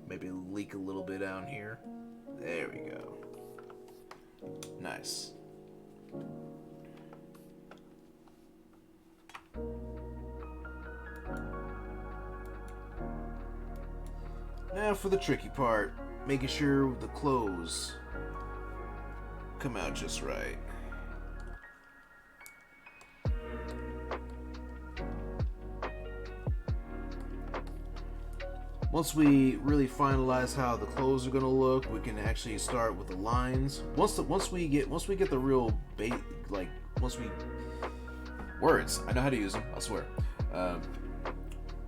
[SPEAKER 1] Maybe leak a little bit down here. There we go. Nice. Now for the tricky part, making sure the clothes come out just right. Once we really finalize how the clothes are gonna look, we can actually start with the lines. Once we get the real words, I know how to use them, I swear.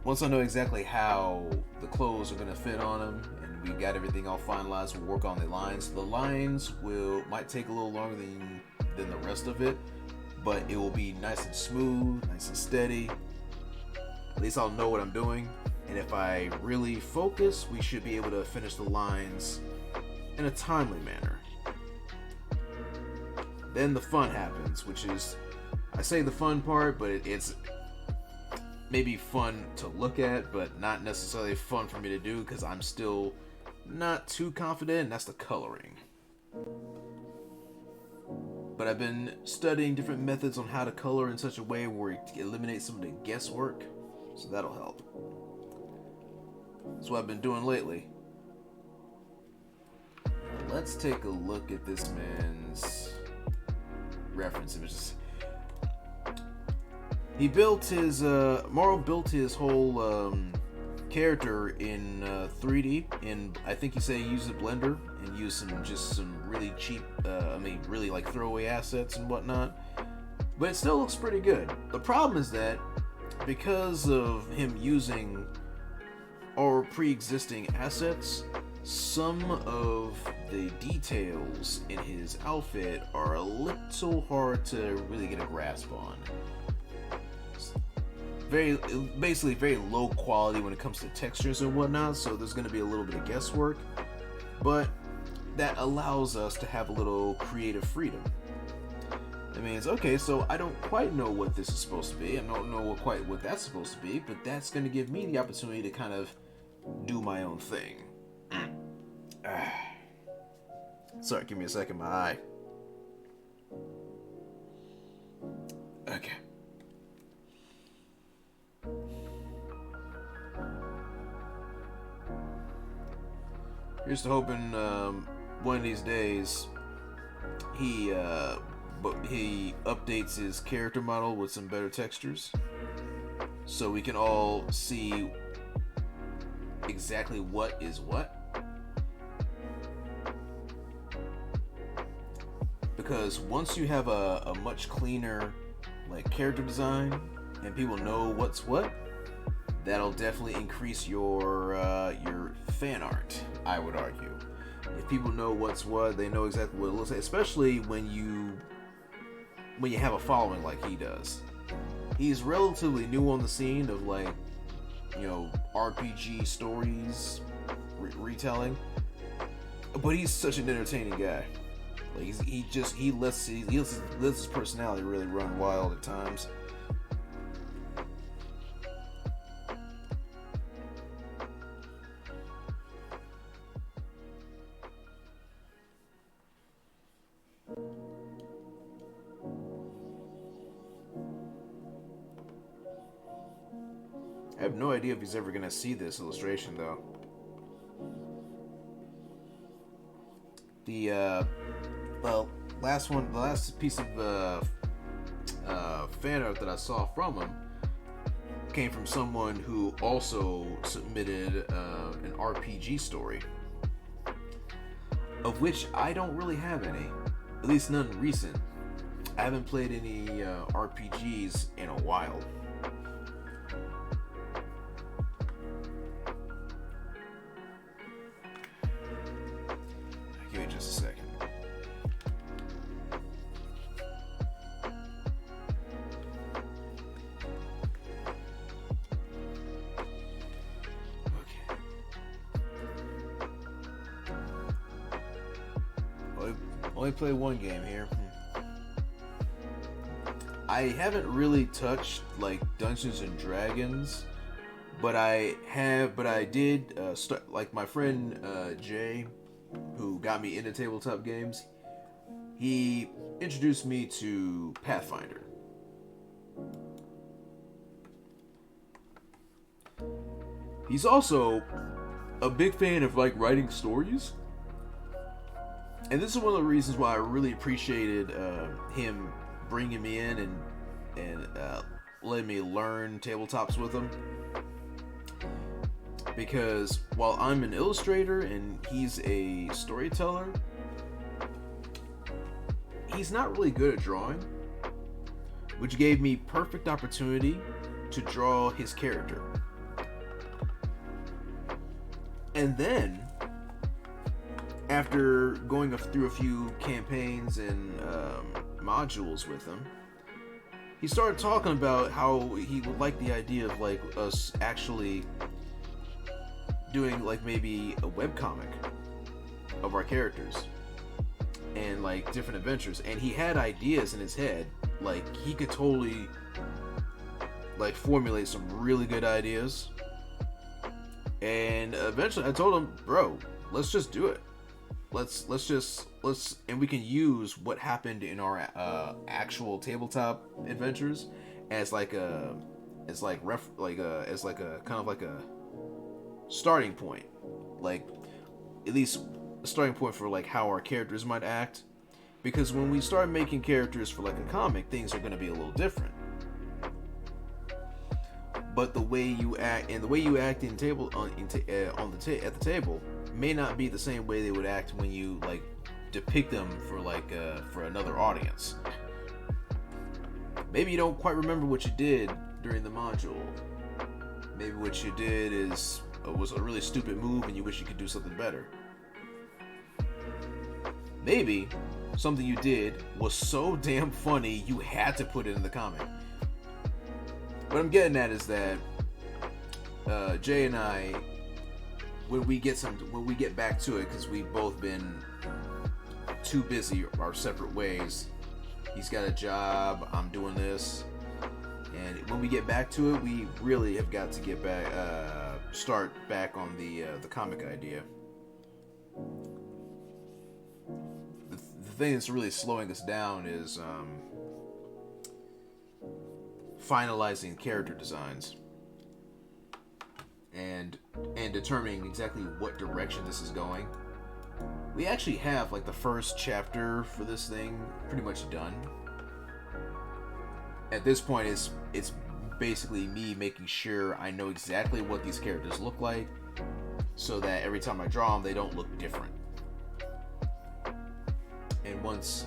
[SPEAKER 1] Once I know exactly how the clothes are gonna fit on them, and we got everything all finalized, we'll work on the lines. The lines might take a little longer than the rest of it, but it will be nice and smooth, nice and steady. At least I'll know what I'm doing. And if I really focus, we should be able to finish the lines in a timely manner. Then the fun happens, which is, I say the fun part, but it's maybe fun to look at, but not necessarily fun for me to do, because I'm still not too confident, and that's the coloring. But I've been studying different methods on how to color in such a way where it eliminates some of the guesswork, so that'll help. That's what I've been doing lately. Let's take a look at this man's reference images. He built his Morrow built his whole character in 3D, and I think he said he used a blender and used some really cheap, really like throwaway assets and whatnot. But it still looks pretty good. The problem is that because of him using our pre-existing assets, some of the details in his outfit are a little hard to really get a grasp on. Basically very low quality when it comes to textures and whatnot, so there's going to be a little bit of guesswork, but that allows us to have a little creative freedom. It means, okay, so I don't quite know what this is supposed to be, I don't know quite what that's supposed to be, but that's going to give me the opportunity to kind of do my own thing. Sorry, give me a second, my eye. Okay. Here's to hoping one of these days he updates his character model with some better textures, so we can all see exactly what is what. Because once you have a much cleaner like character design and people know what's what, that'll definitely increase your fan art, I would argue. If people know what's what, they know exactly what it looks like, especially when you have a following like he does. He's relatively new on the scene of RPG stories retelling, but he's such an entertaining guy. Like he lets his personality really run wild at times. I have no idea if he's ever gonna see this illustration though. The last piece of fan art that I saw from him came from someone who also submitted an RPG story, of which I don't really have any, at least none recent. I haven't played any RPGs in a while. Give me just a second. Only play one game here. I haven't really touched like Dungeons and Dragons, but I did start, like my friend Jay, who got me into tabletop games. He introduced me to Pathfinder. He's also a big fan of like writing stories. And this is one of the reasons why I really appreciated him bringing me in and letting me learn tabletops with him. Because while I'm an illustrator and he's a storyteller, he's not really good at drawing, which gave me perfect opportunity to draw his character. And then, after going through a few campaigns and modules with him, he started talking about how he would like the idea of like us actually doing like maybe a webcomic of our characters and like different adventures. And he had ideas in his head, like he could totally like formulate some really good ideas. And eventually I told him, bro, let's just do it. Let's and we can use what happened in our actual tabletop adventures as like a as like ref like a as like a kind of like a starting point, like at least a starting point for like how our characters might act, because when we start making characters for like a comic, things are going to be a little different. But the way you act and the way you act in table at the table may not be the same way they would act when you like depict them for like for another audience. Maybe you don't quite remember what you did during the module. Maybe what you did was a really stupid move and you wish you could do something better. Maybe something you did was so damn funny you had to put it in the comic. What I'm getting at is that Jay and I, when we get back to it, because we've both been too busy our separate ways. He's got a job, I'm doing this, and when we get back to it, we really have got to get back, start back on the comic idea. The thing that's really slowing us down is finalizing character designs and determining exactly what direction this is going. We actually have like the first chapter for this thing pretty much done. At this point, it's basically me making sure I know exactly what these characters look like, so that every time I draw them, they don't look different. And once,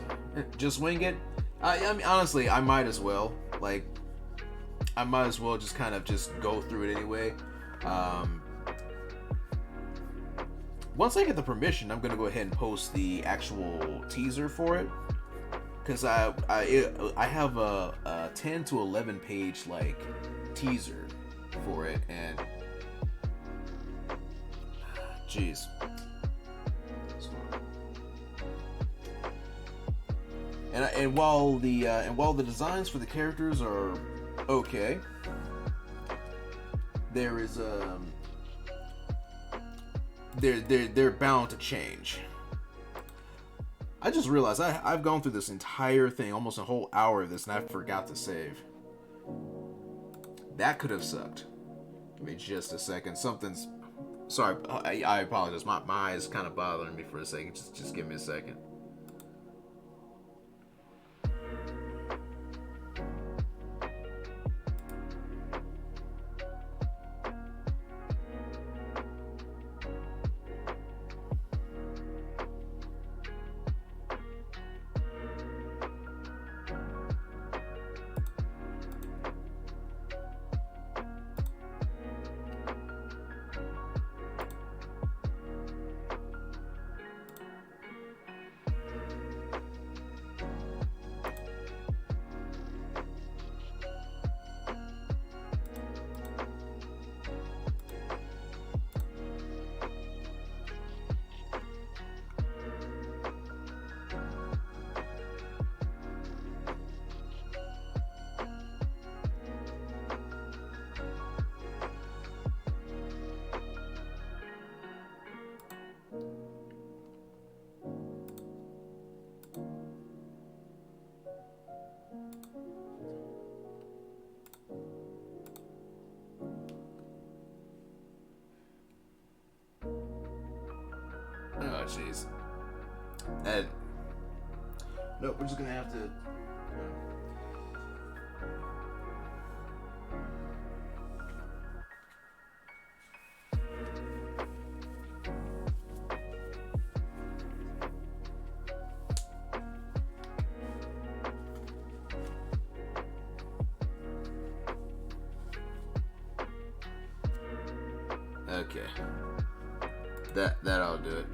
[SPEAKER 1] just wing it. I mean, honestly, I might as well. Like, I might as well just kind of just go through it anyway. Once I get the permission, I'm gonna go ahead and post the actual teaser for it, because I have a 10 to 11 page like teaser for it, and jeez. And while the designs for the characters are okay, there is they're bound to change. I just realized I've gone through this entire thing, almost a whole hour of this, and I forgot to save. That could have sucked. Give me just a second. Something's... Sorry, I apologize. My eyes kind of bothering me for a second. Just give me a second. Oh, jeez. Nope, we're just gonna have to... Okay. That'll do it.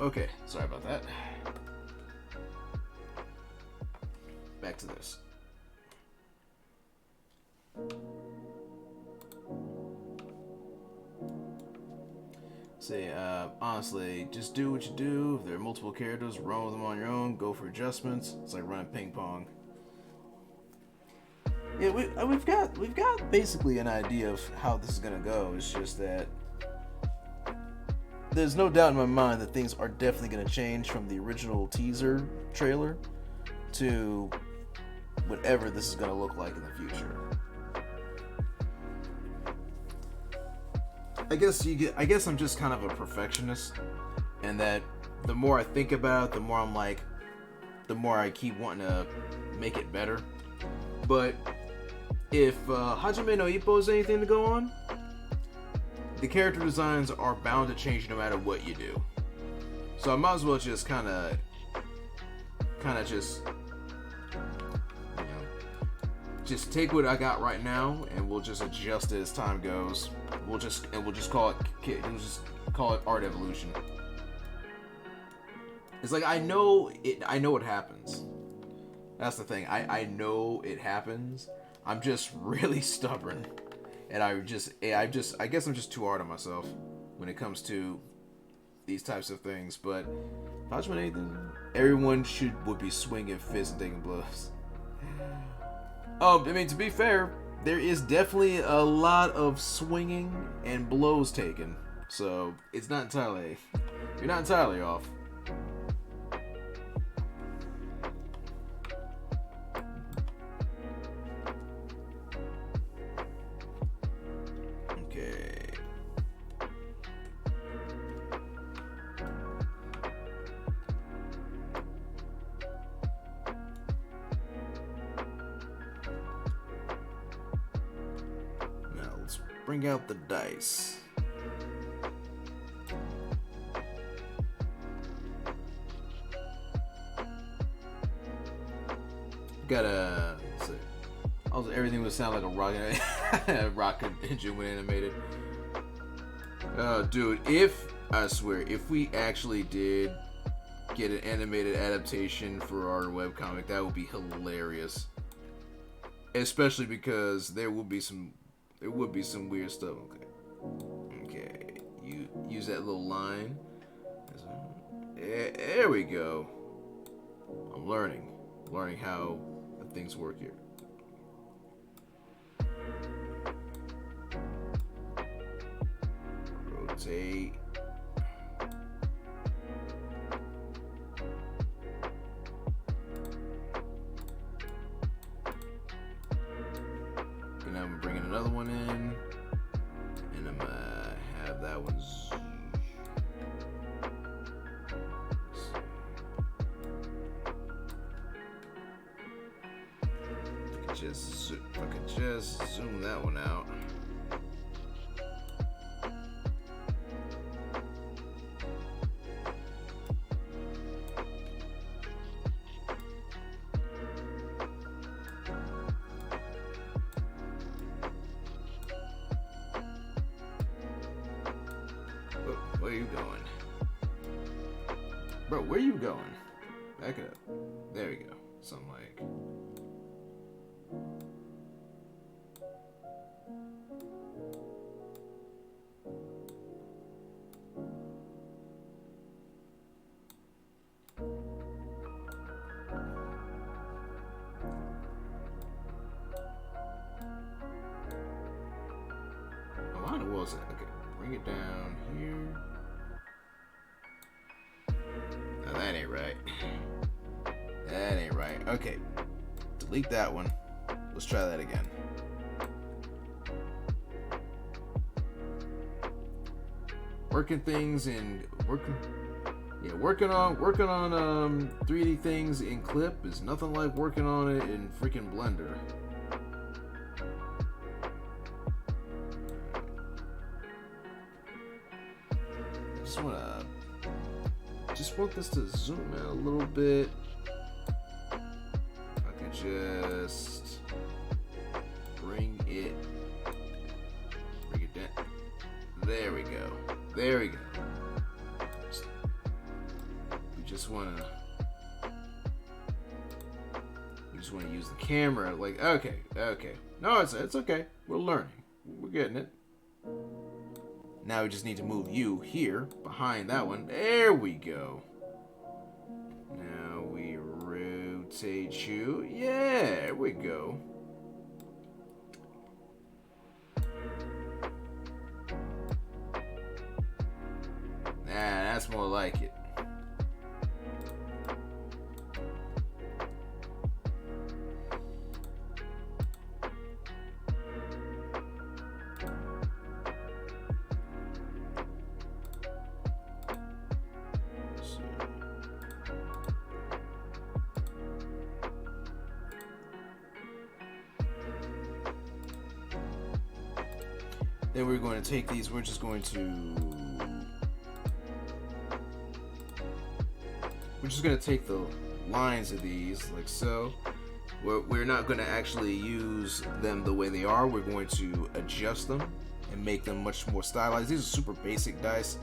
[SPEAKER 1] Okay, sorry about that. Back to this. Say, honestly, just do what you do. If there are multiple characters, run with them on your own. Go for adjustments. It's like running ping pong. Yeah, we've got basically an idea of how this is gonna go. It's just that there's no doubt in my mind that things are definitely gonna change from the original teaser trailer to whatever this is gonna look like in the future. I guess I'm just kind of a perfectionist, and that the more I think about it, the more I'm like, the more I keep wanting to make it better. But if Hajime no Ippo is anything to go on, the character designs are bound to change no matter what you do. So I might as well just kind of just, you know, just take what I got right now, and we'll just adjust it as time goes. We'll just call it art evolution. It's like I know it happens. That's the thing. I know it happens. I'm just really stubborn, and I guess I'm just too hard on myself when it comes to these types of things. But Hajime Nathan, everyone would be swinging fists and taking blows. I mean, to be fair, there is definitely a lot of swinging and blows taken, so it's not entirely, you're not entirely off. Okay. Bring out the dice. Gotta see. Also, everything would sound like a rocket engine when animated. Dude, if we actually did get an animated adaptation for our webcomic, that would be hilarious. Especially because there would be some weird stuff. Okay. You use that little line. There we go. I'm learning how things work here. Rotate. Now I'm bringing another one in, and I'm gonna have that one. If I could just zoom that one out. Where are you going? Bro, where are you going? Back it up. There we go. Something like... Oh, I know what was it? Okay, bring it down here. No, that ain't right. That ain't right. Okay. Delete that one. Let's try that again. Working on 3D things in Clip is nothing like working on it in freaking Blender. Just want this to zoom out a little bit. I could just bring it down. There we go. want to use the camera. Like, okay. No, it's okay. We're learning. We're getting it. Now we just need to move you here behind that one. There we go. Now we rotate you. Yeah, there we go. That's more like it. Then we're going to take these. We're just going to take the lines of these like so. We're not going to actually use them the way they are. We're going to adjust them and make them much more stylized. These are super basic dice.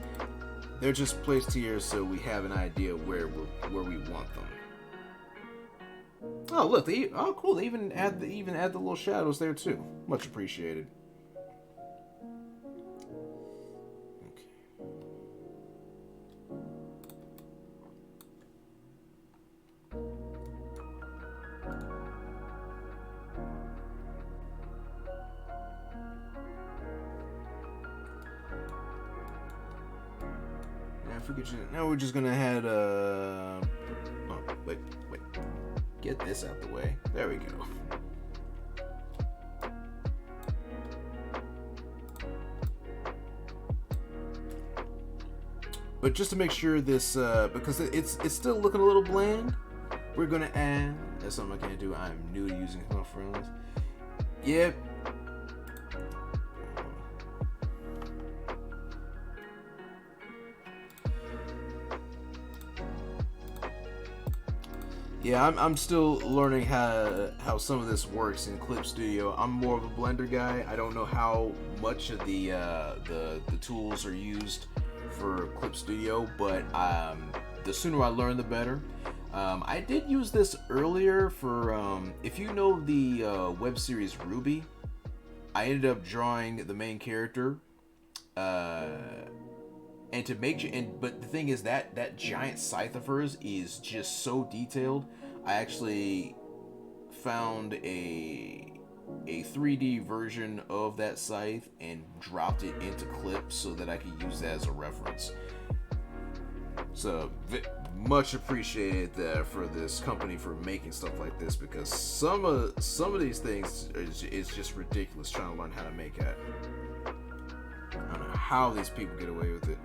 [SPEAKER 1] They're just placed here so we have an idea where we want them. Oh look, cool. They even add the little shadows there too. Much appreciated. Now we're just gonna head oh wait. Get this out the way. There we go. But just to make sure this because it's still looking a little bland, we're gonna add, that's something I can't do. I'm new to using color friendlies. Yep. Yeah, I'm still learning how some of this works in Clip Studio. I'm more of a Blender guy. I don't know how much of the tools are used for Clip Studio, but the sooner I learn, the better. I did use this earlier for if you know the web series Ruby. I ended up drawing the main character, and to make but the thing is that giant scythe of hers is just so detailed. I actually found a 3D version of that scythe and dropped it into Clip so that I could use that as a reference. So much appreciated for this company for making stuff like this, because some of these things is just ridiculous trying to learn how to make that. I don't know how these people get away with it.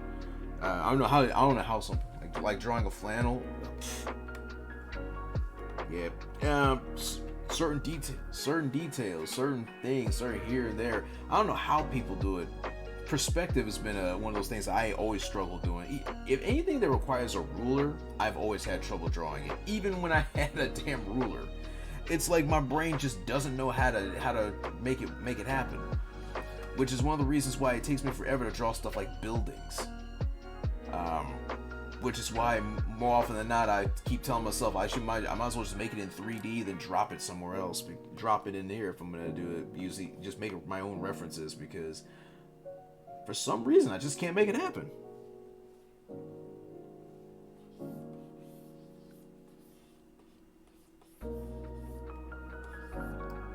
[SPEAKER 1] I don't know how some like drawing a flannel. Yeah. Certain details, certain things, certain here and there. I don't know how people do it. Perspective has been one of those things I always struggle doing. If anything that requires a ruler, I've always had trouble drawing it. Even when I had a damn ruler, it's like my brain just doesn't know how to make it happen. Which is one of the reasons why it takes me forever to draw stuff like buildings. Which is why more often than not I keep telling myself I might as well just make it in 3D than drop it somewhere else. Drop it in here if I'm gonna do it. Usually just make it my own references, because for some reason I just can't make it happen.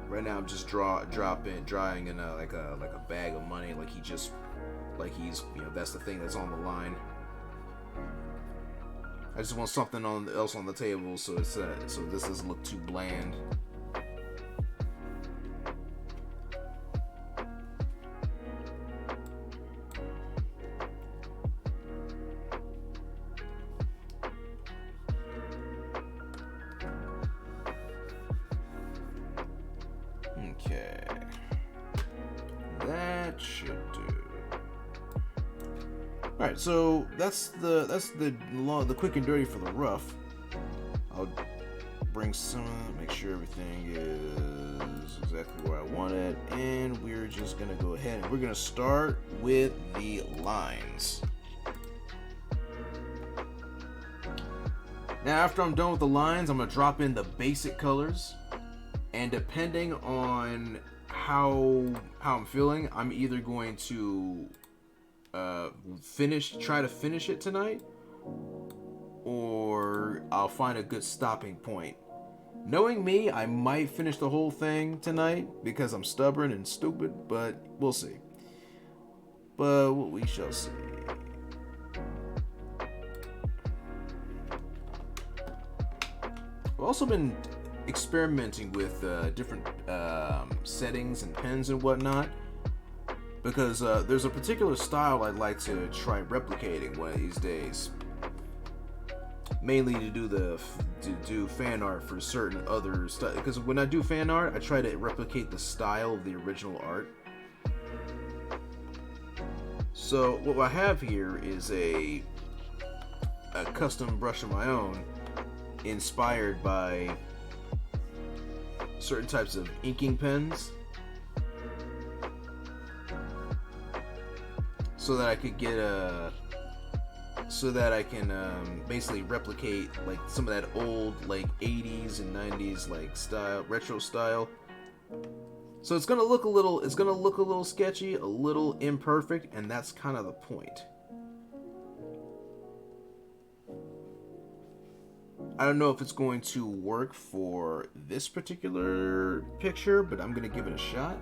[SPEAKER 1] Right now I'm just drawing in like a bag of money, like he's that's the thing that's on the line. I just want something else on the table, so this doesn't look too bland. Okay, that should do. All right, so that's the quick and dirty for the rough. I'll bring some, make sure everything is exactly where I want it, and we're just gonna go ahead and we're gonna start with the lines. Now after I'm done with the lines, I'm going to drop in the basic colors. And depending on how I'm feeling, I'm either going to try to finish it tonight, or I'll find a good stopping point. Knowing me, I might finish the whole thing tonight because I'm stubborn and stupid, but we'll see. But we shall see. I've also been experimenting with different settings and pens and whatnot, because there's a particular style I'd like to try replicating one of these days. Mainly to do fan art for certain other stuff. Because when I do fan art, I try to replicate the style of the original art. So what I have here is a custom brush of my own, inspired by certain types of inking pens, so that I could get so that I can basically replicate like some of that old like 80s and 90s like style, retro style. So it's gonna look a little sketchy, a little imperfect, and that's kind of the point. I don't know if it's going to work for this particular picture, but I'm gonna give it a shot.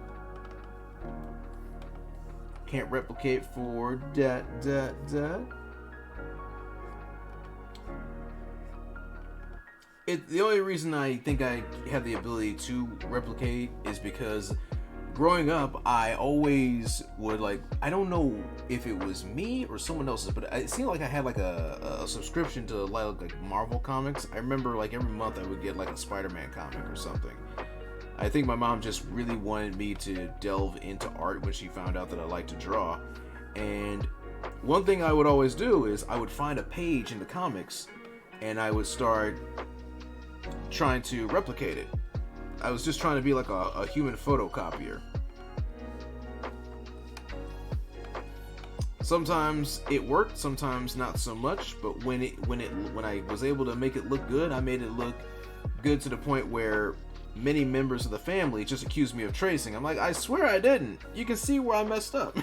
[SPEAKER 1] Can't replicate for that. The only reason I think I have the ability to replicate is because growing up, I always would like, I don't know if it was me or someone else's, but it seemed like I had like a subscription to like Marvel comics. I remember like every month I would get like a Spider-Man comic or something. I think my mom just really wanted me to delve into art when she found out that I like to draw. And one thing I would always do is I would find a page in the comics and I would start trying to replicate it. I was just trying to be like a human photocopier. Sometimes it worked, sometimes not so much, but when I was able to make it look good, I made it look good to the point where many members of the family just accused me of tracing. I'm like, I swear I didn't. You can see where I messed up.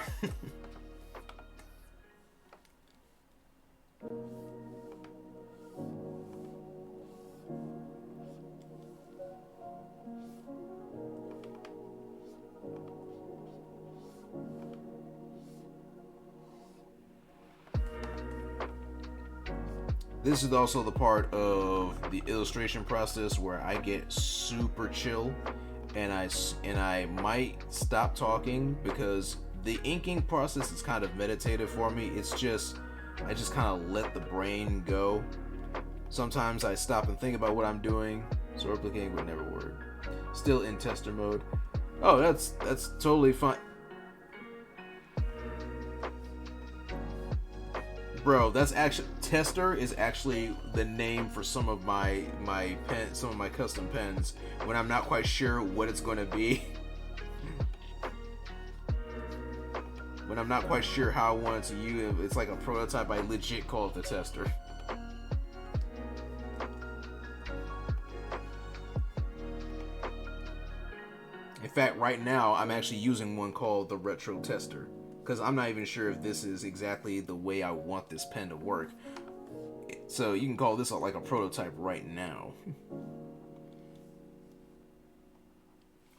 [SPEAKER 1] This is also the part of the illustration process where I get super chill, and I might stop talking because the inking process is kind of meditative for me. It's just, I just kind of let the brain go. Sometimes I stop and think about what I'm doing, so replicating would never work. Still in tester mode. Oh, that's totally fine. Bro, that's actually, tester is actually the name for some of my custom pens when I'm not quite sure what it's going to be. When I'm not quite sure how I want it to use, it's like a prototype. I legit call it the tester. In fact, right now I'm actually using one called the retro tester, because I'm not even sure if this is exactly the way I want this pen to work. So you can call this like a prototype right now.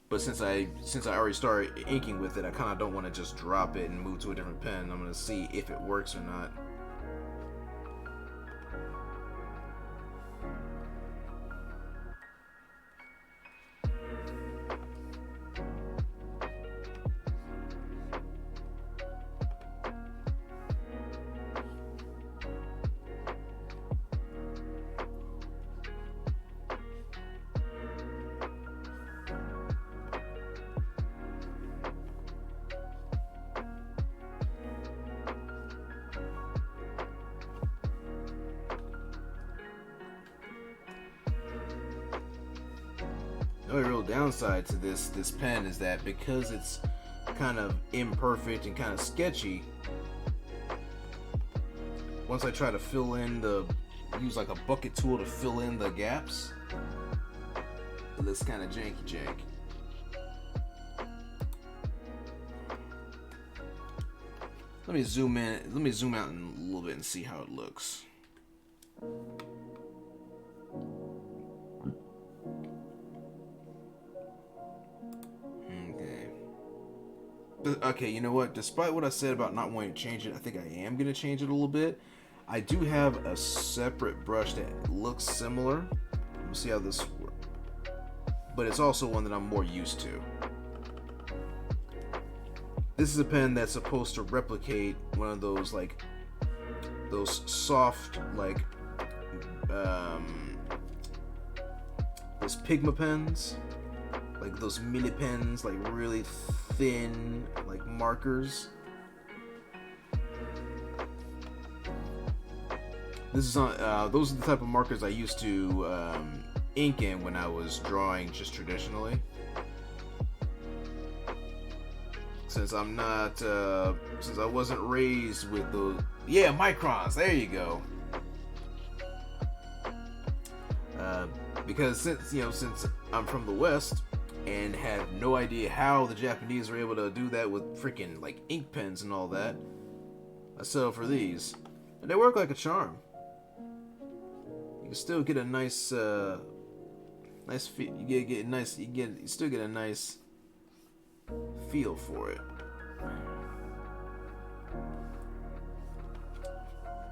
[SPEAKER 1] But since I already started inking with it, I kind of don't want to just drop it and move to a different pen. I'm going to see if it works or not. The only real downside to this pen is that because it's kind of imperfect and kind of sketchy, once I try to fill in the use like a bucket tool to fill in the gaps. It looks kind of janky. Let me zoom in. Let me zoom out in a little bit and see how it looks. Okay, you know what? Despite what I said about not wanting to change it, I think I am going to change it a little bit. I do have a separate brush that looks similar. Let me see how this works. But it's also one that I'm more used to. This is a pen that's supposed to replicate one of those, like, those soft, like, those Pigma pens. Like those mini pens, like really thin, like markers. This is on. Those are the type of markers I used to ink in when I was drawing just traditionally. Since I'm not, since I wasn't raised with those. Yeah, microns. There you go. Because since I'm from the West. And have no idea how the Japanese are able to do that with freaking like ink pens and all that. I settle for these, and they work like a charm. You can still get a nice, nice feel. You still get a nice feel for it.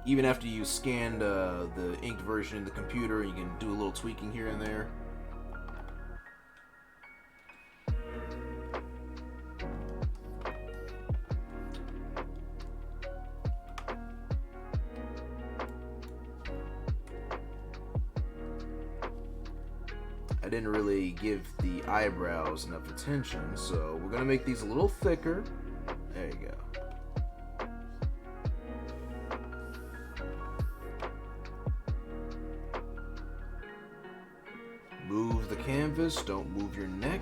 [SPEAKER 1] Even after you scanned the inked version in the computer, you can do a little tweaking here and there. I didn't really give the eyebrows enough attention, so we're gonna make these a little thicker. There you go. Move the canvas, don't move your neck.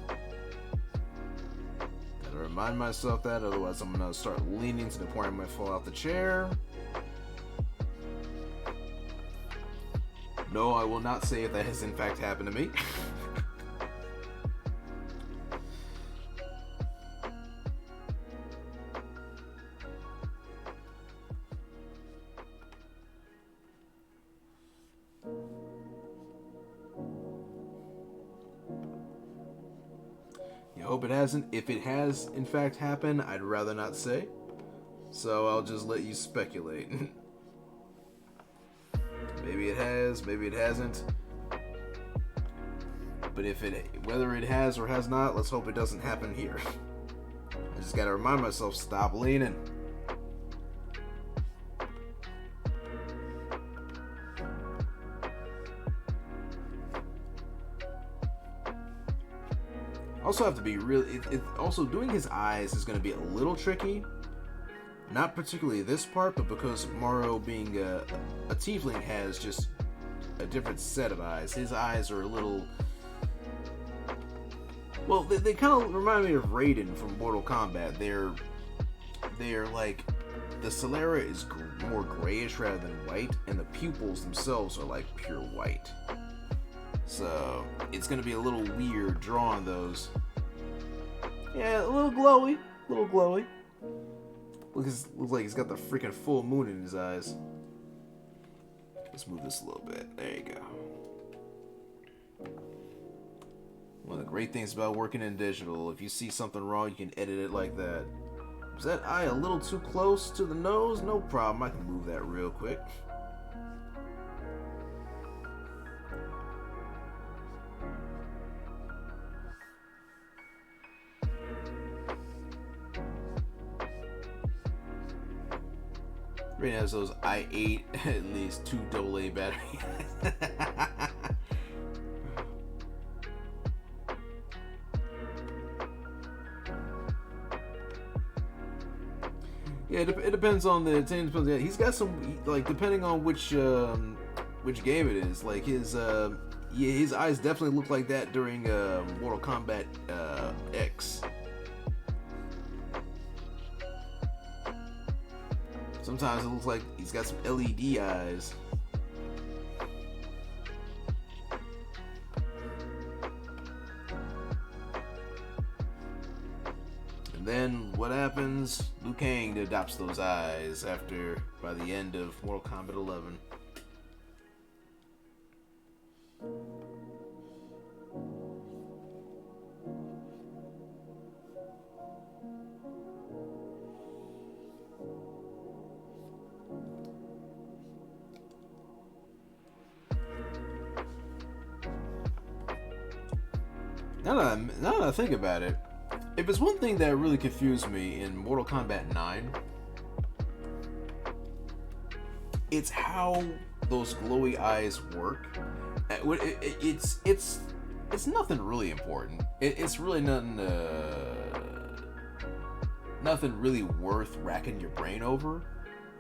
[SPEAKER 1] Gotta remind myself that, otherwise I'm gonna start leaning to the point I might fall out the chair. No, I will not say if that has in fact happened to me. You hope it hasn't. If it has in fact happened, I'd rather not say. So I'll just let you speculate. Maybe it has, maybe it hasn't. But whether it has or has not, let's hope it doesn't happen here. I just gotta remind myself, stop leaning. Also have to be really. Also doing his eyes is gonna be a little tricky. Not particularly this part, but because Morrow being a tiefling has just a different set of eyes. His eyes are a little... Well, they kind of remind me of Raiden from Mortal Kombat. They're like... The sclera is more grayish rather than white, and the pupils themselves are like pure white. So, it's going to be a little weird drawing those. Yeah, a little glowy. Looks like he's got the freaking full moon in his eyes. Let's move this a little bit. There you go. One of the great things about working in digital, if you see something wrong, you can edit it like that. Is that eye a little too close to the nose? No problem, I can move that real quick. Right now, those i8 at least 2 AA batteries. Yeah, it depends on the. He's got some, like, depending on which game it is. Like his eyes definitely look like that during Mortal Kombat X. Sometimes it looks like he's got some LED eyes. then what happens? Liu Kang adopts those eyes by the end of Mortal Kombat 11. Now that I think about it, if it's one thing that really confused me in Mortal Kombat 9, it's how those glowy eyes work. It's nothing really important. It's really nothing really worth racking your brain over.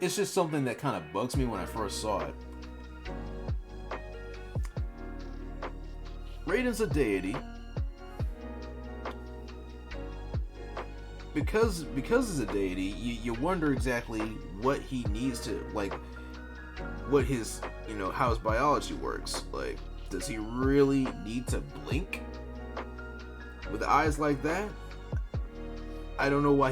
[SPEAKER 1] It's just something that kind of bugs me when I first saw it. Raiden's a deity. Because he's a deity, you wonder exactly what he needs to, like, what his, how his biology works. Like, does he really need to blink? With eyes like that? I don't know why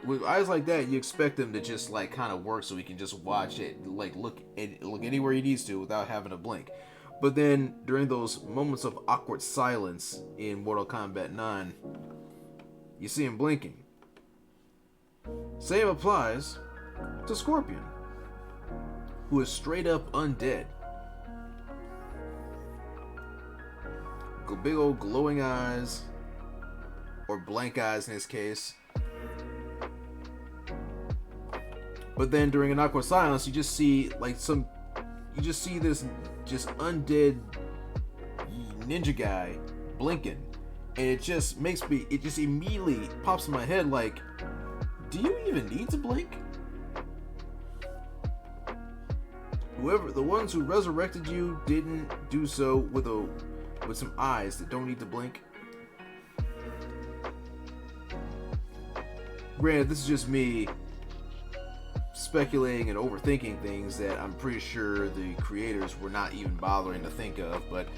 [SPEAKER 1] with eyes like that, you expect him to just, like, kind of work so he can just watch it, like, look anywhere he needs to without having to blink. But then, during those moments of awkward silence in Mortal Kombat 9, you see him blinking. Same applies to Scorpion, who is straight up undead. Big old glowing eyes, or blank eyes in his case. But then during an awkward silence, you just see this just undead ninja guy blinking, and it just immediately pops in my head like, do you even need to blink? The ones who resurrected you didn't do so with some eyes that don't need to blink. Granted, this is just me speculating and overthinking things that I'm pretty sure the creators were not even bothering to think of, but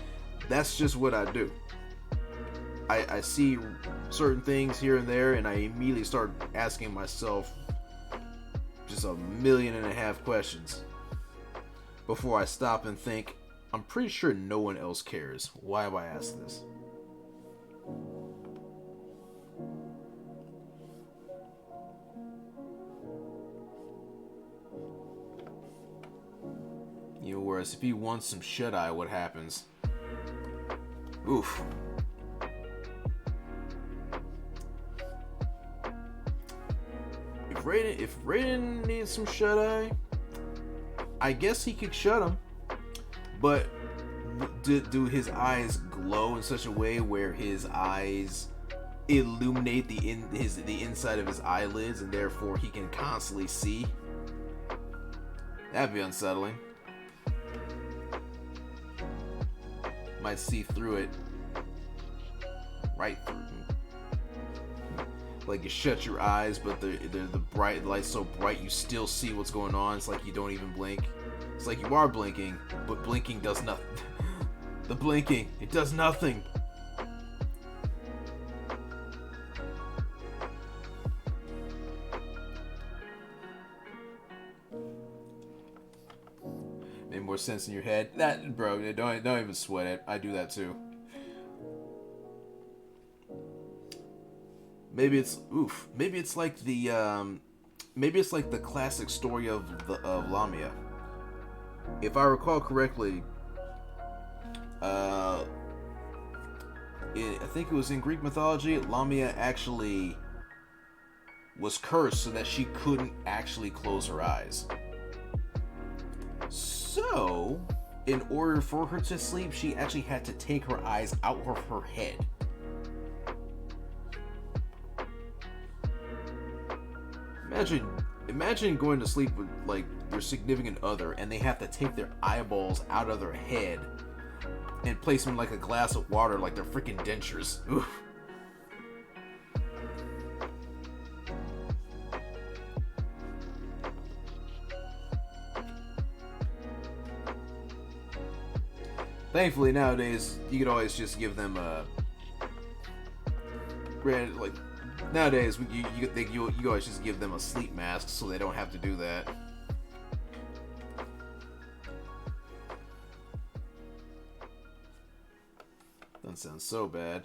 [SPEAKER 1] that's just what I do. I see certain things here and there, and I immediately start asking myself just 1.5 million questions before I stop and think, I'm pretty sure no one else cares. Why have I asked this? Whereas if he wants some shut-eye, what happens? Oof. If Raiden needs some shut-eye, I guess he could shut him. But do his eyes glow in such a way where his eyes illuminate the inside of his eyelids, and therefore he can constantly see? That'd be unsettling. Might see through it. Right through. Like, you shut your eyes, but the light's so bright you still see what's going on. It's like you don't even blink. It's like you are blinking, but blinking does nothing. The blinking, it does nothing. Made more sense in your head. That, bro, don't even sweat it. I do that too. Maybe it's like the classic story of Lamia. If I recall correctly, I think it was in Greek mythology, Lamia actually was cursed so that she couldn't actually close her eyes. So, in order for her to sleep, she actually had to take her eyes out of her head. Imagine going to sleep with, like, your significant other, and they have to take their eyeballs out of their head and place them in, like, a glass of water, like they're freaking dentures. Oof. Thankfully, nowadays, you could always just give them a... Granted, like, Nowadays, you always just give them a sleep mask so they don't have to do that. Doesn't sound so bad.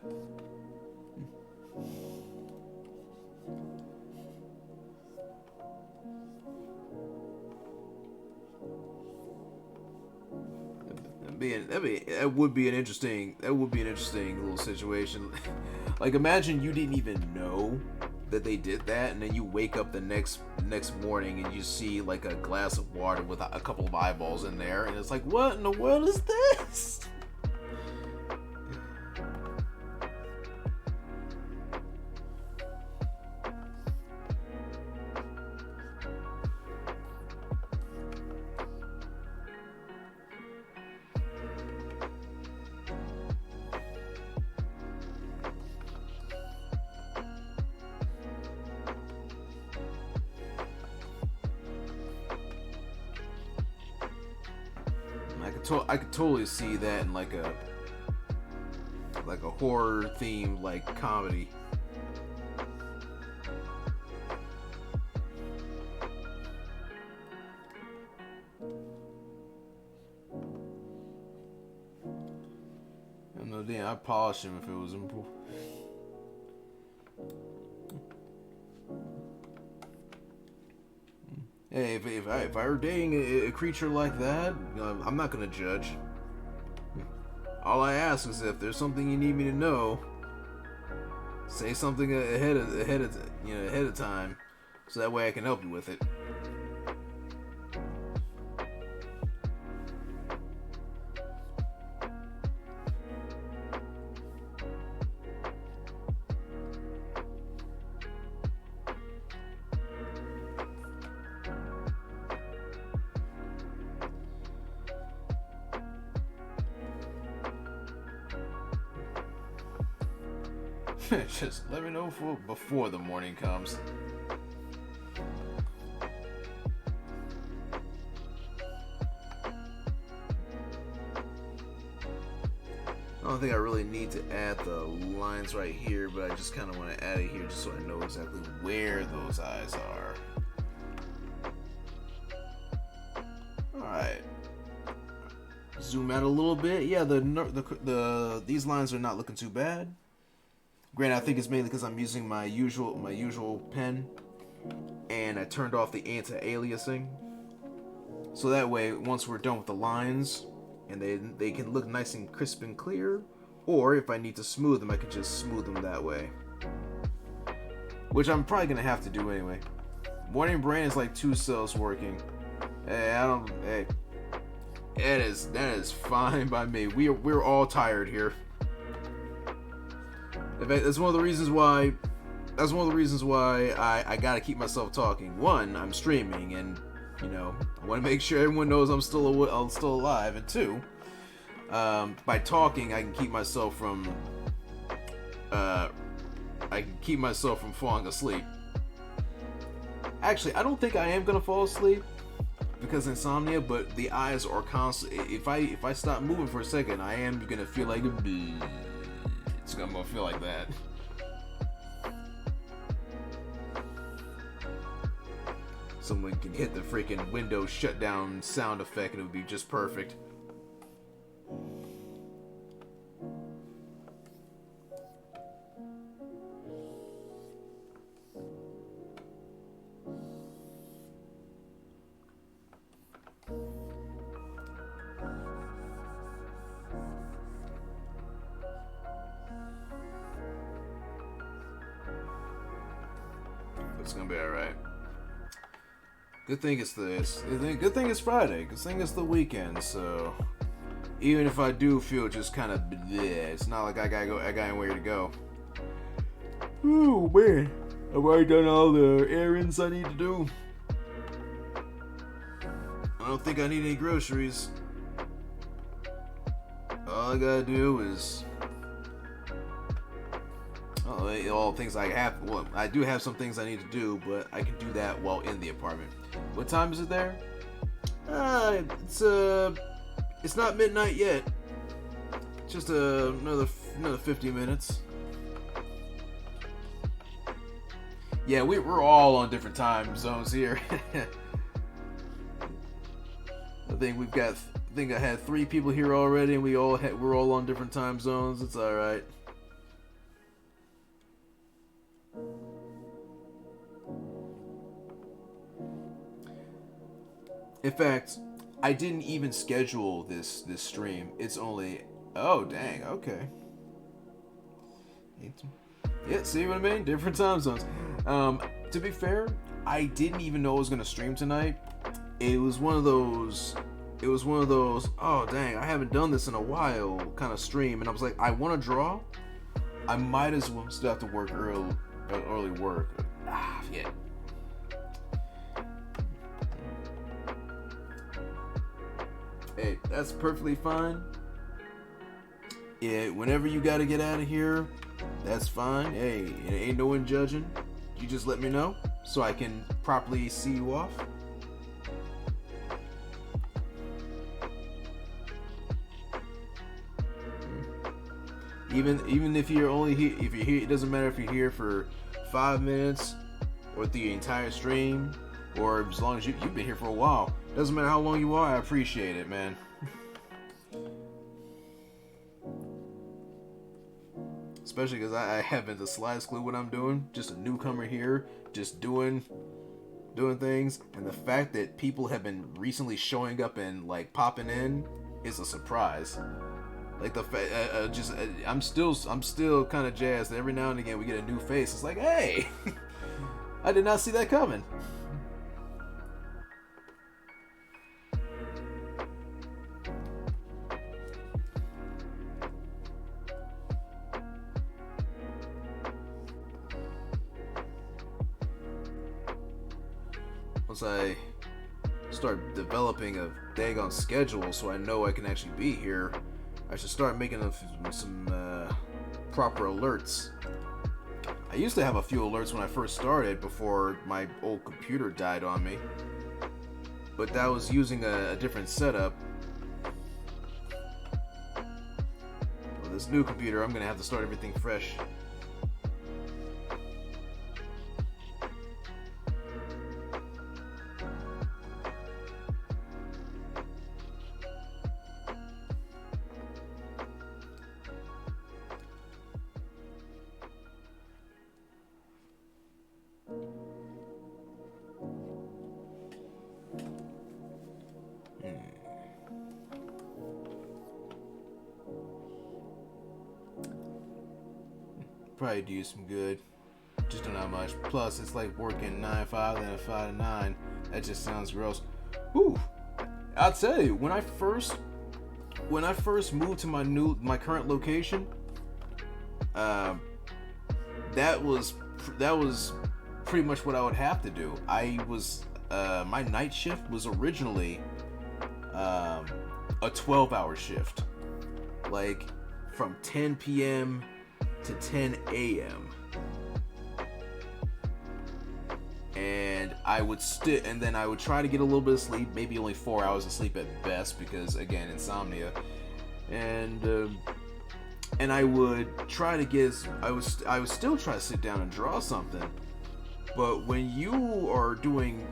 [SPEAKER 1] That would be an interesting little situation. Like, imagine you didn't even know that they did that, and then you wake up the next morning and you see like a glass of water with a couple of eyeballs in there, and it's like, what in the world is this? I could totally see that in like a horror themed like comedy. I don't know, damn, I'd polish him if it was important. Hey, if I were dating a creature like that, I'm not gonna judge. All I ask is if there's something you need me to know, say something ahead of time, so that way I can help you with it. Just let me know before the morning comes. I don't think I really need to add the lines right here, but I just kind of want to add it here just so I know exactly where those eyes are. Alright. Zoom out a little bit. Yeah, these lines are not looking too bad. Granted, I think it's mainly because I'm using my usual pen, and I turned off the anti-aliasing, so that way once we're done with the lines, and they can look nice and crisp and clear, or if I need to smooth them, I can just smooth them that way, which I'm probably gonna have to do anyway. Morning brain is like 2 cells working. Hey, that is fine by me. We're all tired here. In fact, that's one of the reasons why I gotta keep myself talking. One, I'm streaming, and I want to make sure everyone knows I'm still alive. And two, by talking, I can keep myself from falling asleep. Actually, I don't think I am gonna fall asleep because insomnia, but the eyes are constantly. If I stop moving for a second, I am gonna feel like it's gonna feel like that. Someone can hit the freaking Windows shutdown sound effect and it would be just perfect. It's gonna be alright. Good thing it's this. Good thing it's Friday. Good thing it's the weekend. So even if I do feel just kind of bleh, it's not like I got anywhere to go. Oh man, I've already done all the errands I need to do. I don't think I need any groceries. All I gotta do is all things I have. Well, I do have some things I need to do, but I can do that while in the apartment. What time is it there? It's not midnight yet. Just another 50 minutes. Yeah, we're all on different time zones here. I think I had 3 people here already, and we're all on different time zones. It's all right. In fact, I didn't even schedule this stream. It's only, oh dang, okay. Yeah, see what I mean? Different time zones. To be fair, I didn't even know I was gonna stream tonight. It was one of those. Oh dang, I haven't done this in a while. Kind of stream, and I was like, I want to draw. I might as well still have to work early work. Yeah. Hey, that's perfectly fine. Yeah, whenever you gotta get out of here, that's fine. Hey, ain't no one judging. You just let me know so I can properly see you off. Even if you're only here, if you're here, it doesn't matter if you're here for 5 minutes or the entire stream, or as long as you've been here for a while. Doesn't matter how long you are. I appreciate it, man. Especially because I haven't the slightest clue what I'm doing. Just a newcomer here, just doing things, and the fact that people have been recently showing up and like popping in is a surprise. Like the I'm still kind of jazzed that every now and again we get a new face. It's like, hey, I did not see that coming. Once I start developing a daggone schedule so I know I can actually be here, I should start making some proper alerts. I used to have a few alerts when I first started before my old computer died on me, but that was using a different setup. With this new computer, I'm gonna have to start everything fresh. Probably do some good. Just don't have much. Plus, it's like working 9 to 5, then a 5 to 9. That just sounds gross. Whew. I'll tell you, when I first moved to my current location, that was pretty much what I would have to do. My night shift was originally a 12-hour shift, like from 10 p.m. to 10 a.m. And I would then I would try to get a little bit of sleep, maybe only 4 hours of sleep at best, because again, insomnia. And I would try to I would still try to sit down and draw something. But when you are doing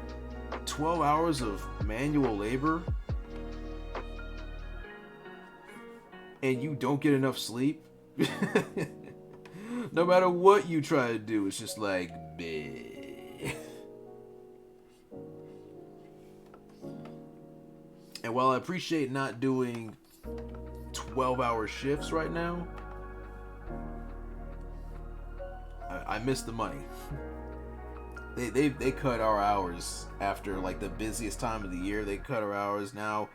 [SPEAKER 1] 12 hours of manual labor and you don't get enough sleep, no matter what you try to do, it's just like, bleh. And while I appreciate not doing 12-hour shifts right now, I miss the money. They cut our hours after like the busiest time of the year. They cut our hours. Now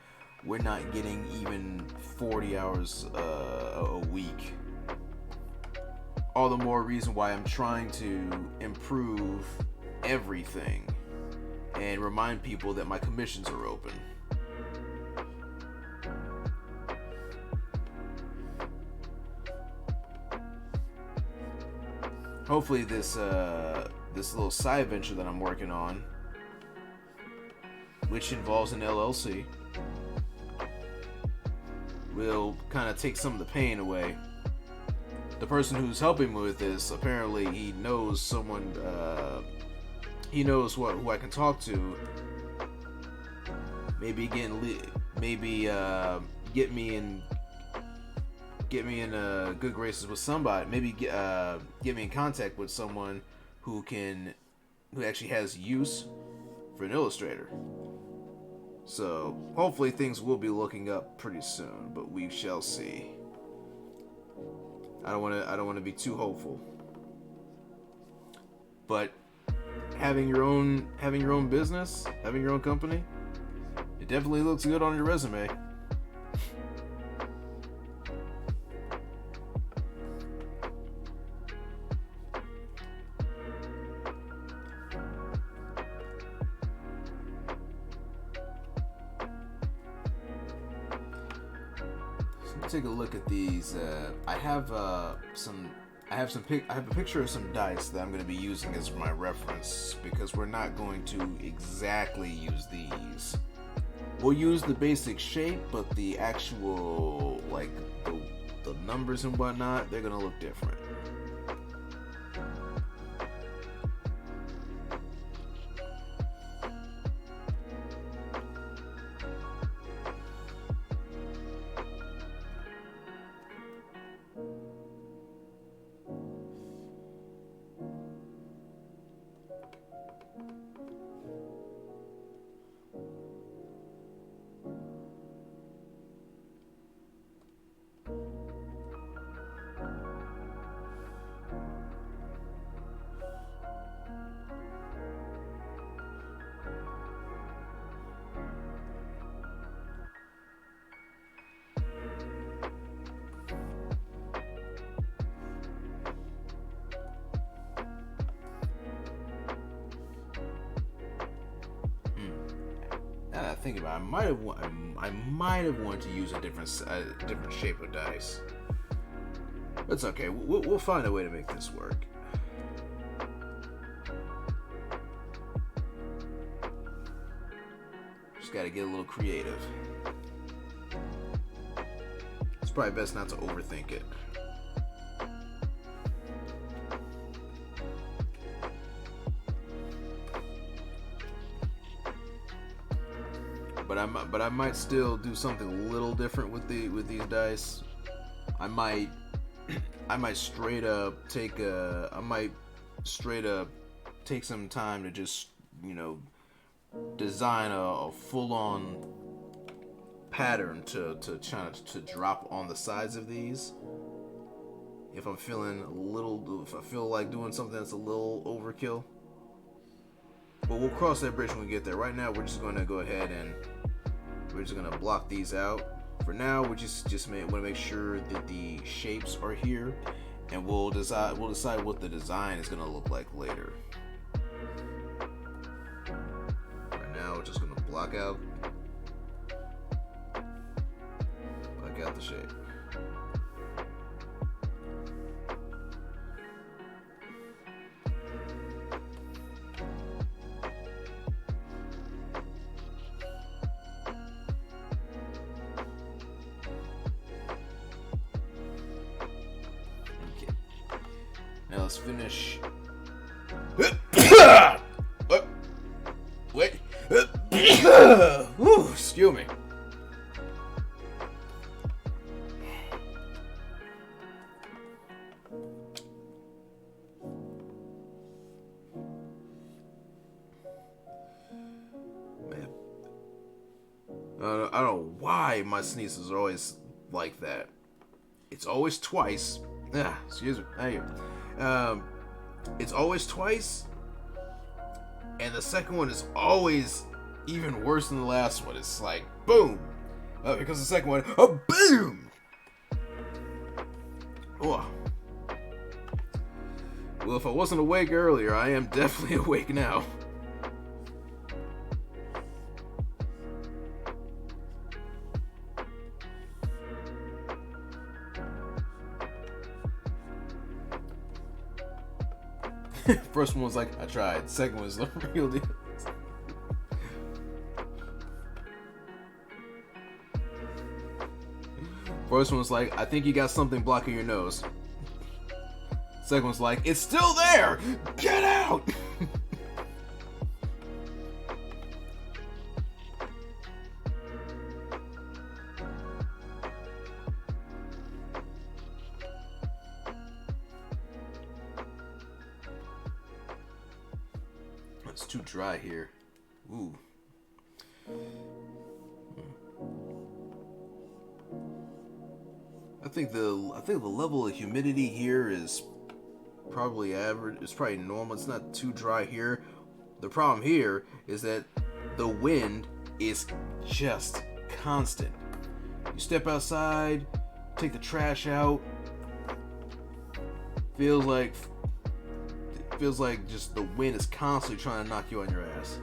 [SPEAKER 1] we're not getting even 40 hours a week. All the more reason why I'm trying to improve everything and remind people that my commissions are open. Hopefully this little side venture that I'm working on, which involves an LLC, will kind of take some of the pain away. the person who's helping me with this, apparently he knows someone. He knows who I can talk to. Maybe maybe get me in good graces with somebody. Maybe get me in contact with someone who actually has use for an illustrator. So hopefully things will be looking up pretty soon, but we shall see. I don't want to be too hopeful. But having your own business, having your own company, it definitely looks good on your resume. Take a look at these. I have a picture of some dice that I'm going to be using as my reference, because we're not going to exactly use these. We'll use the basic shape, but the actual, like, the numbers and whatnot, they're going to look different. Now that I think about it, I might have wanted to use a different shape of dice. It's okay. We'll find a way to make this work. Just got to get a little creative. It's probably best not to overthink it. But I might still do something a little different with these dice. I might straight up take some time to just, design a full-on pattern to drop on the sides of these. If I feel like doing something that's a little overkill. But we'll cross that bridge when we get there. Right now, we're just going to go ahead and we're just going to block these out. For now, we just want to make sure that the shapes are here, and we'll decide what the design is going to look like later. Right now, we're just going to block out the shape. Now let's finish. Wait. Excuse me. Man. I don't know why my sneezes are always like that. It's always twice. Excuse me. Thank you. It's always twice, and the second one is always even worse than the last one. It's like boom, because the second one, boom. Oh. Well, if I wasn't awake earlier, I am definitely awake now. First one was like, I tried. Second one was the real deal. First one was like, I think you got something blocking your nose. Second one's like, it's still there! Get out! It's too dry here. Ooh. I think the level of humidity here is probably average. It's probably normal. It's not too dry here. The problem here is that the wind is just constant. You step outside, take the trash out. Feels like just the wind is constantly trying to knock you on your ass.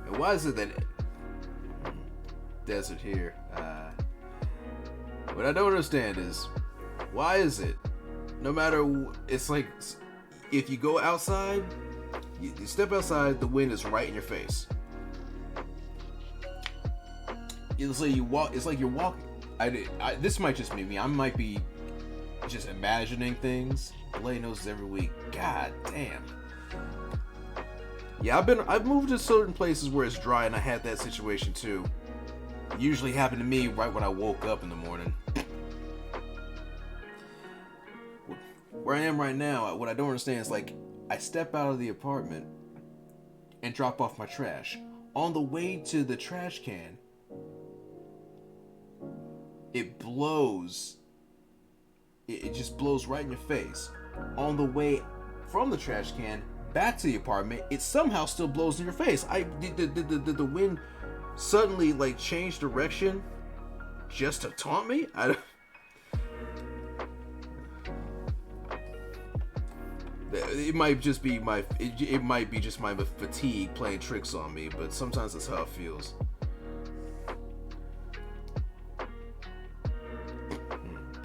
[SPEAKER 1] And why is it that desert here? What I don't understand is, why is it, no matter, it's like, if you go outside, you step outside, the wind is right in your face. It's like you're walking. This might just be me. I might be just imagining things. Blade noses every week. God damn. Yeah, I've moved to certain places where it's dry, and I had that situation too. It usually happened to me right when I woke up in the morning. Where I am right now, what I don't understand is, like, I step out of the apartment and drop off my trash. On the way to the trash can, it blows. It just blows right in your face. On the way from the trash can back to the apartment, it somehow still blows in your face. Did the wind suddenly, like, change direction just to taunt me? It might just be my fatigue playing tricks on me, but sometimes that's how it feels.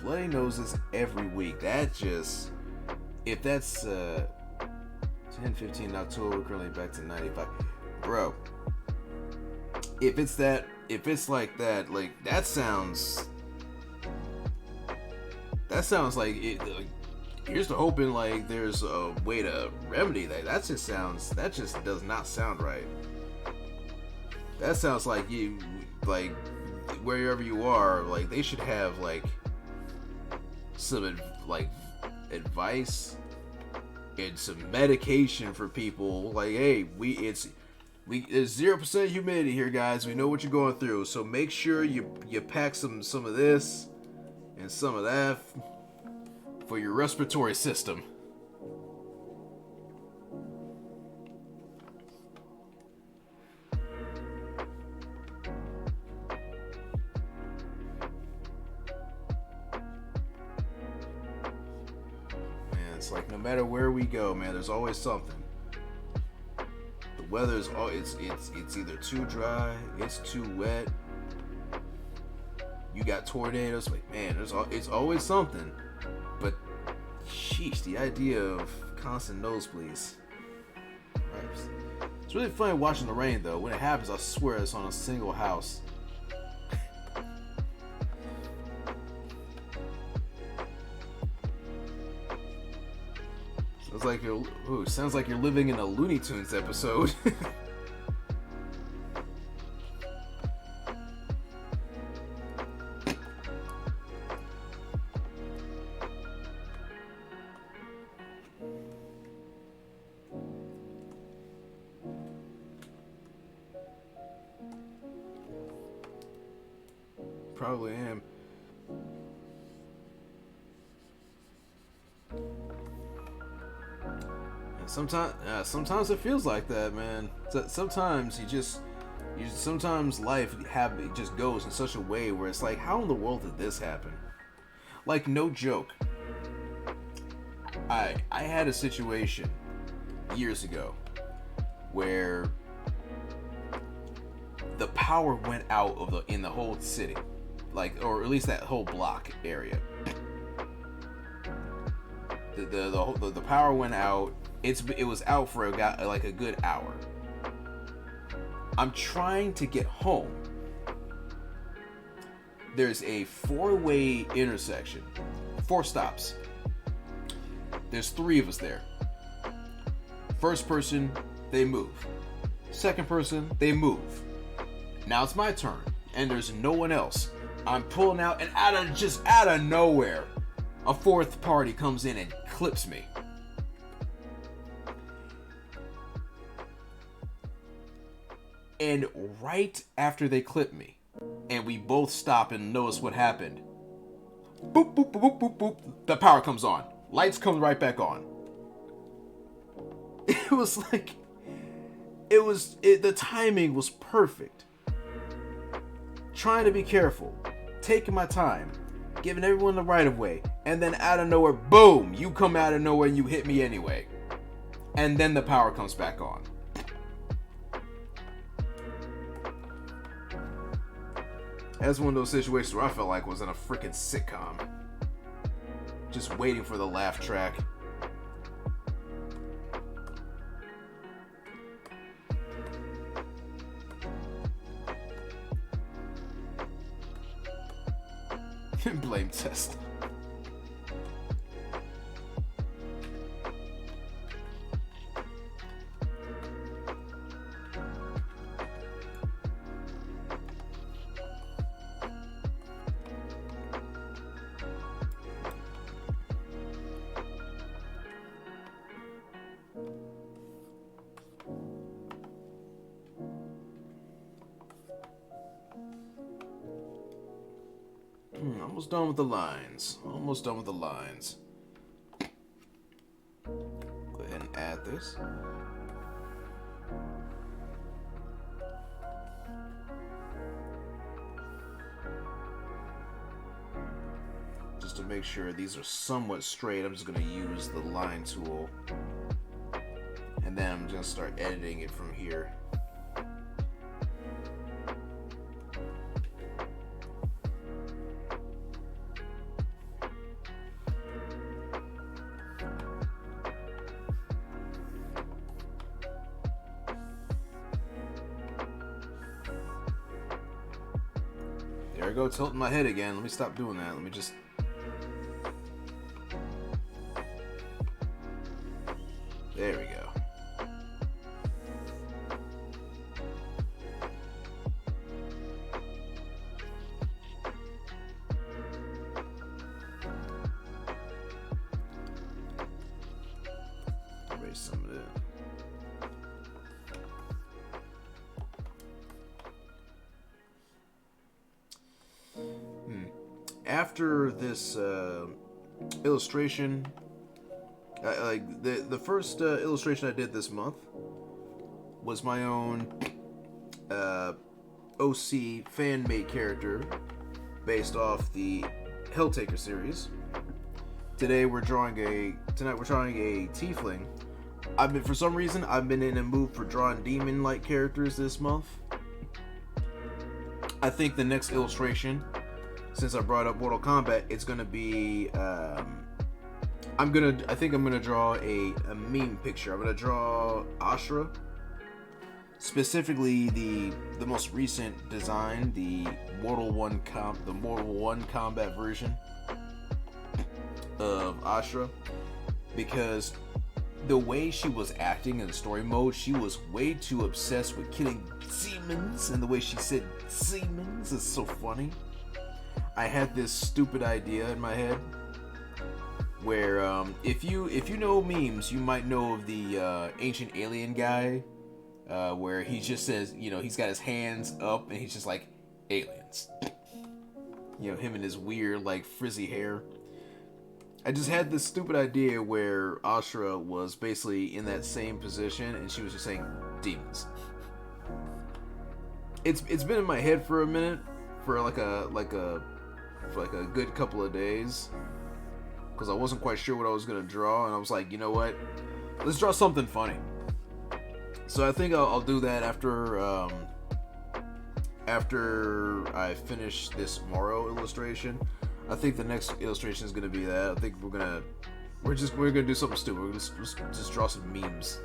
[SPEAKER 1] Bloody noses every week. That just, if that's 10, 15 October, currently back to 95, bro. If it's like that, like, that sounds like it. Like, here's to hoping, like, there's a way to remedy that. That just does not sound right. That sounds like you, like, wherever you are, like, they should have, like, some, like, advice and some medication for people. Like, hey, there's 0% humidity here, guys. We know what you're going through, so make sure you pack some of this and some of that for your respiratory system. Man, it's like no matter where we go, man, there's always something. The weather is it's either too dry, it's too wet. You got tornadoes, like, man, it's always something. But sheesh, the idea of constant nosebleeds. It's really funny watching the rain, though. When it happens, I swear it's on a single house. Sounds like you're living in a Looney Tunes episode. Probably am. And sometimes it feels like that, man. Sometimes sometimes life it just goes in such a way where it's like, how in the world did this happen? Like, no joke. I had a situation years ago where the power went out in the whole city, like, or at least that whole block area. The power went out. It was out for a good hour. I'm trying to get home. There's a 4-way intersection, 4 stops. There's 3 of us there. First person, they move. Second person, they move. Now it's my turn, and there's no one else. I'm pulling out, and out of nowhere, a 4th party comes in and clips me. And right after they clip me, and we both stop and notice what happened, boop, boop, boop, boop, boop, boop, the power comes on. Lights come right back on. It was like, the timing was perfect. Trying to be careful, taking my time, giving everyone the right of way, and then out of nowhere, boom, you come out of nowhere and you hit me anyway. And then the power comes back on. That's one of those situations where I felt like I was in a freaking sitcom. Just waiting for the laugh track. Blame test. Almost done with the lines. Almost done with the lines. Go ahead and add this. Just to make sure these are somewhat straight, I'm just going to use the line tool. And then I'm going to start editing it from here. There I go, tilting my head again. Let me stop doing that. Let me just... There we go. Erase some of that. After this illustration, like the first illustration I did this month was my own OC fan-made character based off the Helltaker series. Tonight we're drawing a tiefling. For some reason I've been in a mood for drawing demon-like characters this month. I think the next illustration, since I brought up Mortal Kombat, it's gonna be I think I'm gonna draw a meme picture. I'm gonna draw Ashura, specifically the most recent design, the Mortal 1 Kombat version of Ashura, because the way she was acting in the story mode, she was way too obsessed with killing demons, and the way she said demons is so funny. I had this stupid idea in my head where if you know memes, you might know of the ancient alien guy where he just says, you know, he's got his hands up and he's just like, aliens. You know, him and his weird like frizzy hair. I just had this stupid idea where Ashura was basically in that same position and she was just saying demons. It's been in my head for a minute, for like a good couple of days, because I wasn't quite sure what I was gonna draw, and I was like, you know what, let's draw something funny. So I think I'll do that after I finish this Morrow illustration. I think the next illustration is gonna be that. I think we're gonna do something stupid. We're gonna just draw some memes.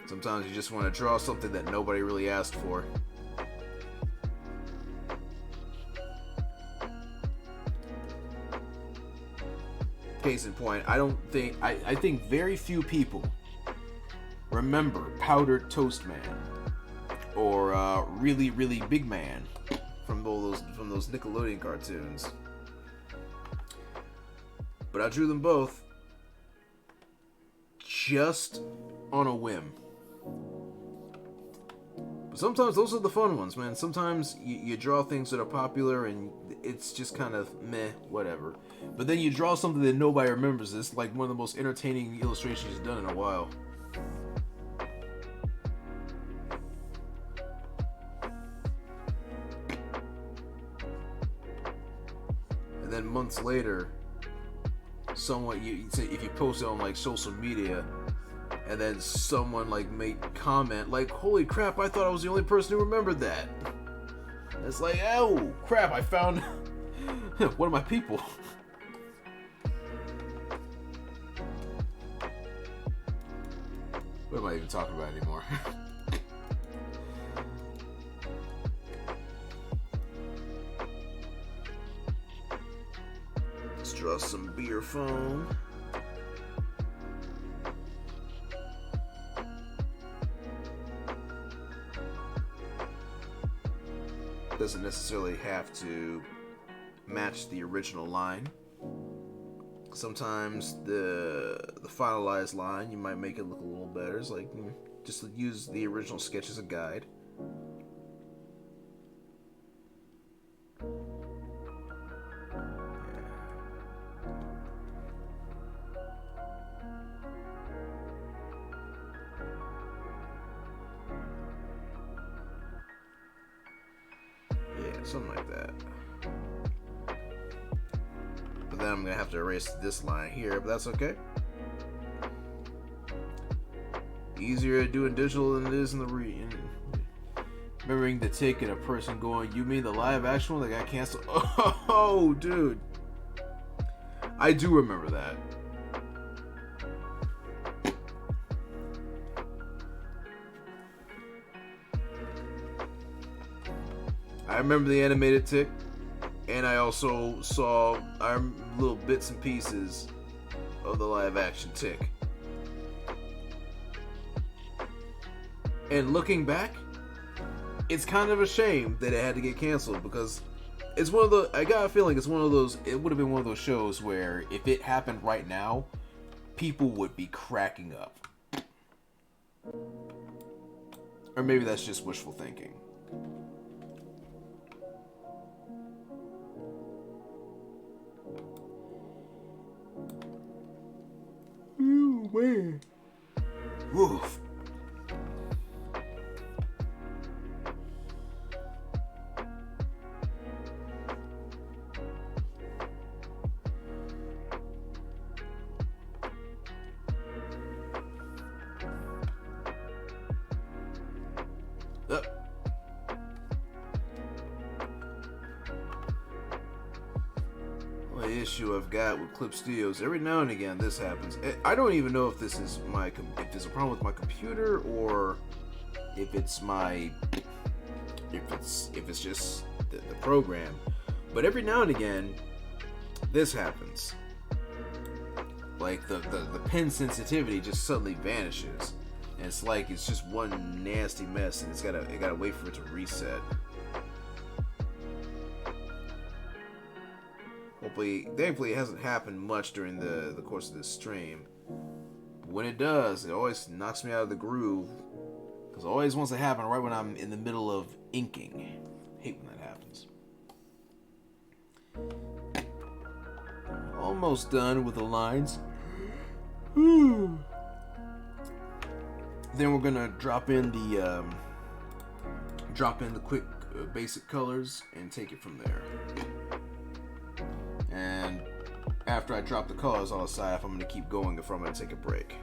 [SPEAKER 1] So Sometimes you just want to draw something that nobody really asked for. Case in point, I think very few people remember Powdered Toast Man or Really Really Big Man from those Nickelodeon cartoons. But I drew them both just on a whim. But sometimes those are the fun ones, man. Sometimes you draw things that are popular and it's just kind of meh, whatever. But then you draw something that nobody remembers. It's like one of the most entertaining illustrations you've done in a while. And then months later, someone you say if you post it on like social media, and then someone like made comment like, "Holy crap! I thought I was the only person who remembered that." It's like, oh crap! I found one of my people. What am I even talking about anymore? Let's draw some beer foam. Doesn't necessarily have to match the original line. Sometimes the finalized line, you might make it look a little better. It's like, just use the original sketch as a guide. Yeah, something like that. But then I'm gonna have to erase this line here, but that's okay. Easier to do in digital than it is in the remembering the tick and a person going, "You mean the live action one that got canceled?" Oh, dude, I do remember that. I remember the animated tick, and I also saw little bits and pieces of the live action tick. And looking back, it's kind of a shame that it had to get canceled, because it's one of the, I got a feeling it's one of those, it would have been one of those shows where if it happened right now, people would be cracking up. Or maybe that's just wishful thinking. Ooh, man. Woof. Issue I've got with Clip Studios, every now and again this happens. I don't even know if this is if there's a problem with my computer, or if it's if it's just the program. But every now and again this happens. Like the pen sensitivity just suddenly vanishes, and it's like it's just one nasty mess, and it gotta wait for it to reset. Thankfully, it hasn't happened much during the course of this stream. But when it does, it always knocks me out of the groove, because it always wants to happen right when I'm in the middle of inking. I hate when that happens. Almost done with the lines. Then we're gonna drop in the quick basic colors and take it from there. And after I drop the colors, I'll decide if I'm going to keep going or if I'm going to take a break.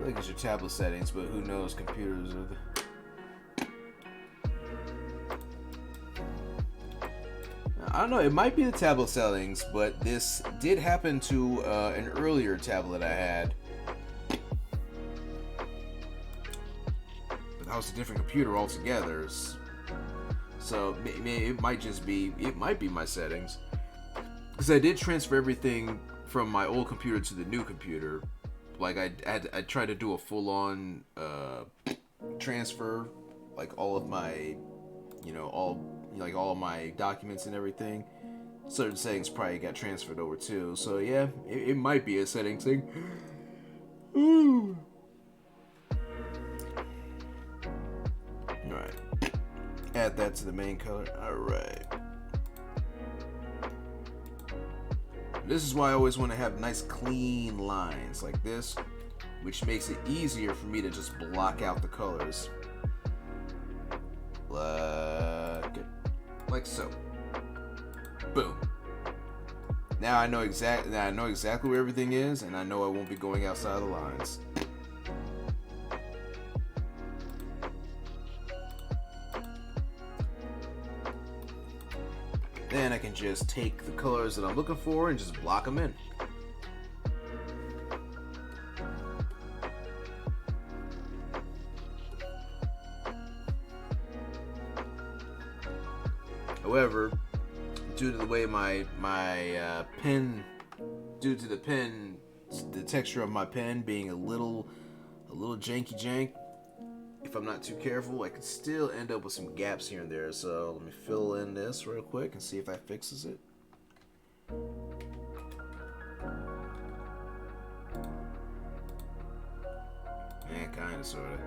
[SPEAKER 1] feel like it's your tablet settings, but who knows? Computers are the... I don't know. It might be the tablet settings, but this did happen to an earlier tablet I had. But that was a different computer altogether. So it might just be, it might be my settings. Because I did transfer everything from my old computer to the new computer. Like I tried to do a full-on transfer, like all of my, all of my documents and everything. Certain settings probably got transferred over too. So yeah, it might be a settings thing. Ooh. Alright. Add that to the main color. Alright. This is why I always want to have nice clean lines like this, which makes it easier for me to just block out the colors. Like so. Boom. Now I know exactly where everything is, and I know I won't be going outside the lines. Then I can just take the colors that I'm looking for and just block them in. However, due to the way the texture of my pen being a little janky jank, if I'm not too careful, I could still end up with some gaps here and there. So let me fill in this real quick and see if that fixes it. Yeah, kind of, sort of.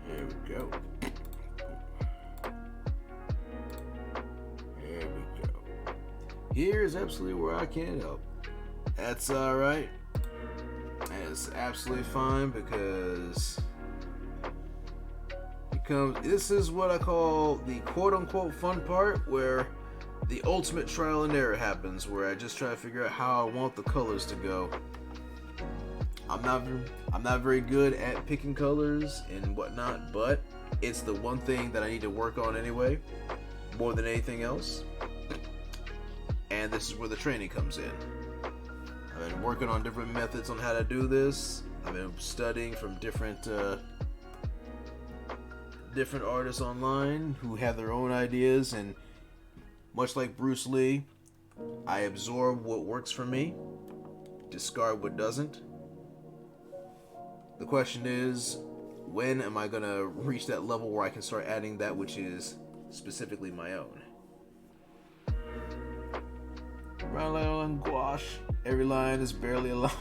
[SPEAKER 1] There we go. Here's absolutely where I can't help. That's alright. That's absolutely fine because this is what I call the quote-unquote fun part, where the ultimate trial and error happens, where I just try to figure out how I want the colors to go. I'm not very good at picking colors and whatnot, but it's the one thing that I need to work on anyway, more than anything else. And this is where the training comes in. I've been working on different methods on how to do this. I've been studying from different artists online who have their own ideas, and much like Bruce Lee, I absorb what works for me, discard what doesn't. The question is, when am I gonna reach that level where I can start adding that which is specifically my own? Round gouache. Every line is barely a line.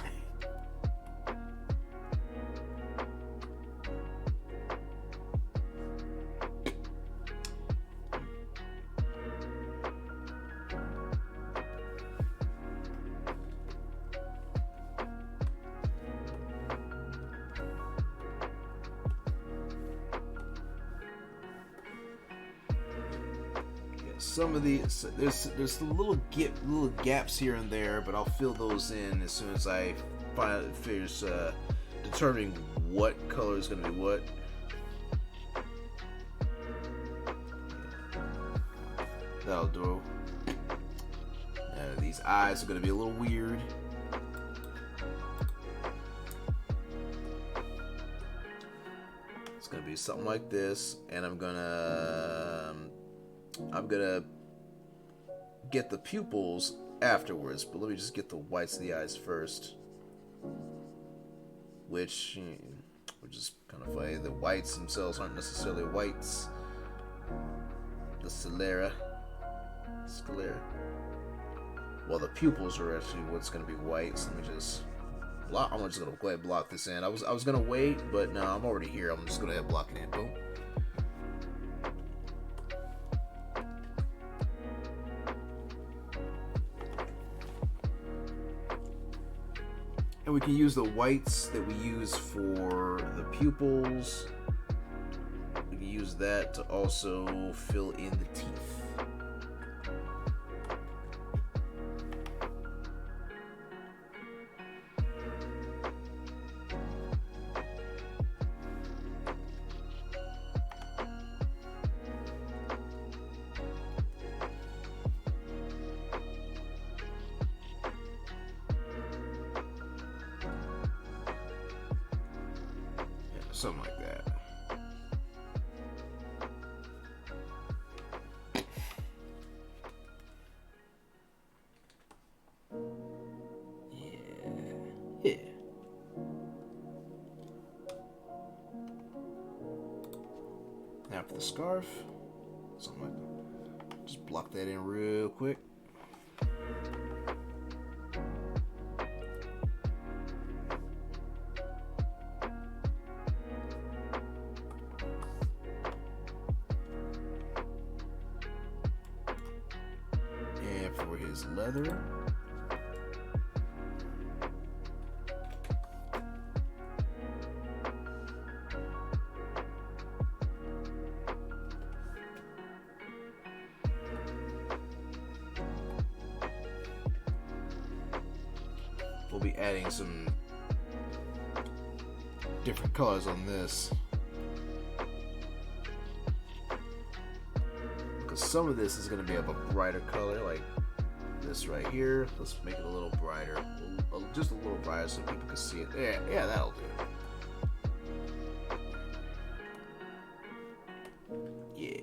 [SPEAKER 1] Some of these, there's little gaps here and there, but I'll fill those in as soon as I finish determining what color is going to be what. That'll do. These eyes are going to be a little weird. It's going to be something like this, and I'm gonna get the pupils afterwards, but let me just get the whites of the eyes first. Which is kind of funny. The whites themselves aren't necessarily whites. The sclera. Well, the pupils are actually what's going to be white. So let me just block. I'm just going to go ahead and block this in. I was going to wait, but no, I'm already here. I'm just going to block it in. Boom. And we can use the whites that we use for the pupils. We can use that to also fill in the teeth. Something like that. Yeah. Now for the scarf. Something like that. Just block that in real quick. His leather. We'll be adding some different colors on this, because some of this is going to be of a brighter color, like this right here. Let's make it a little brighter, just a little brighter so people can see it. Yeah, that'll do. Yeah.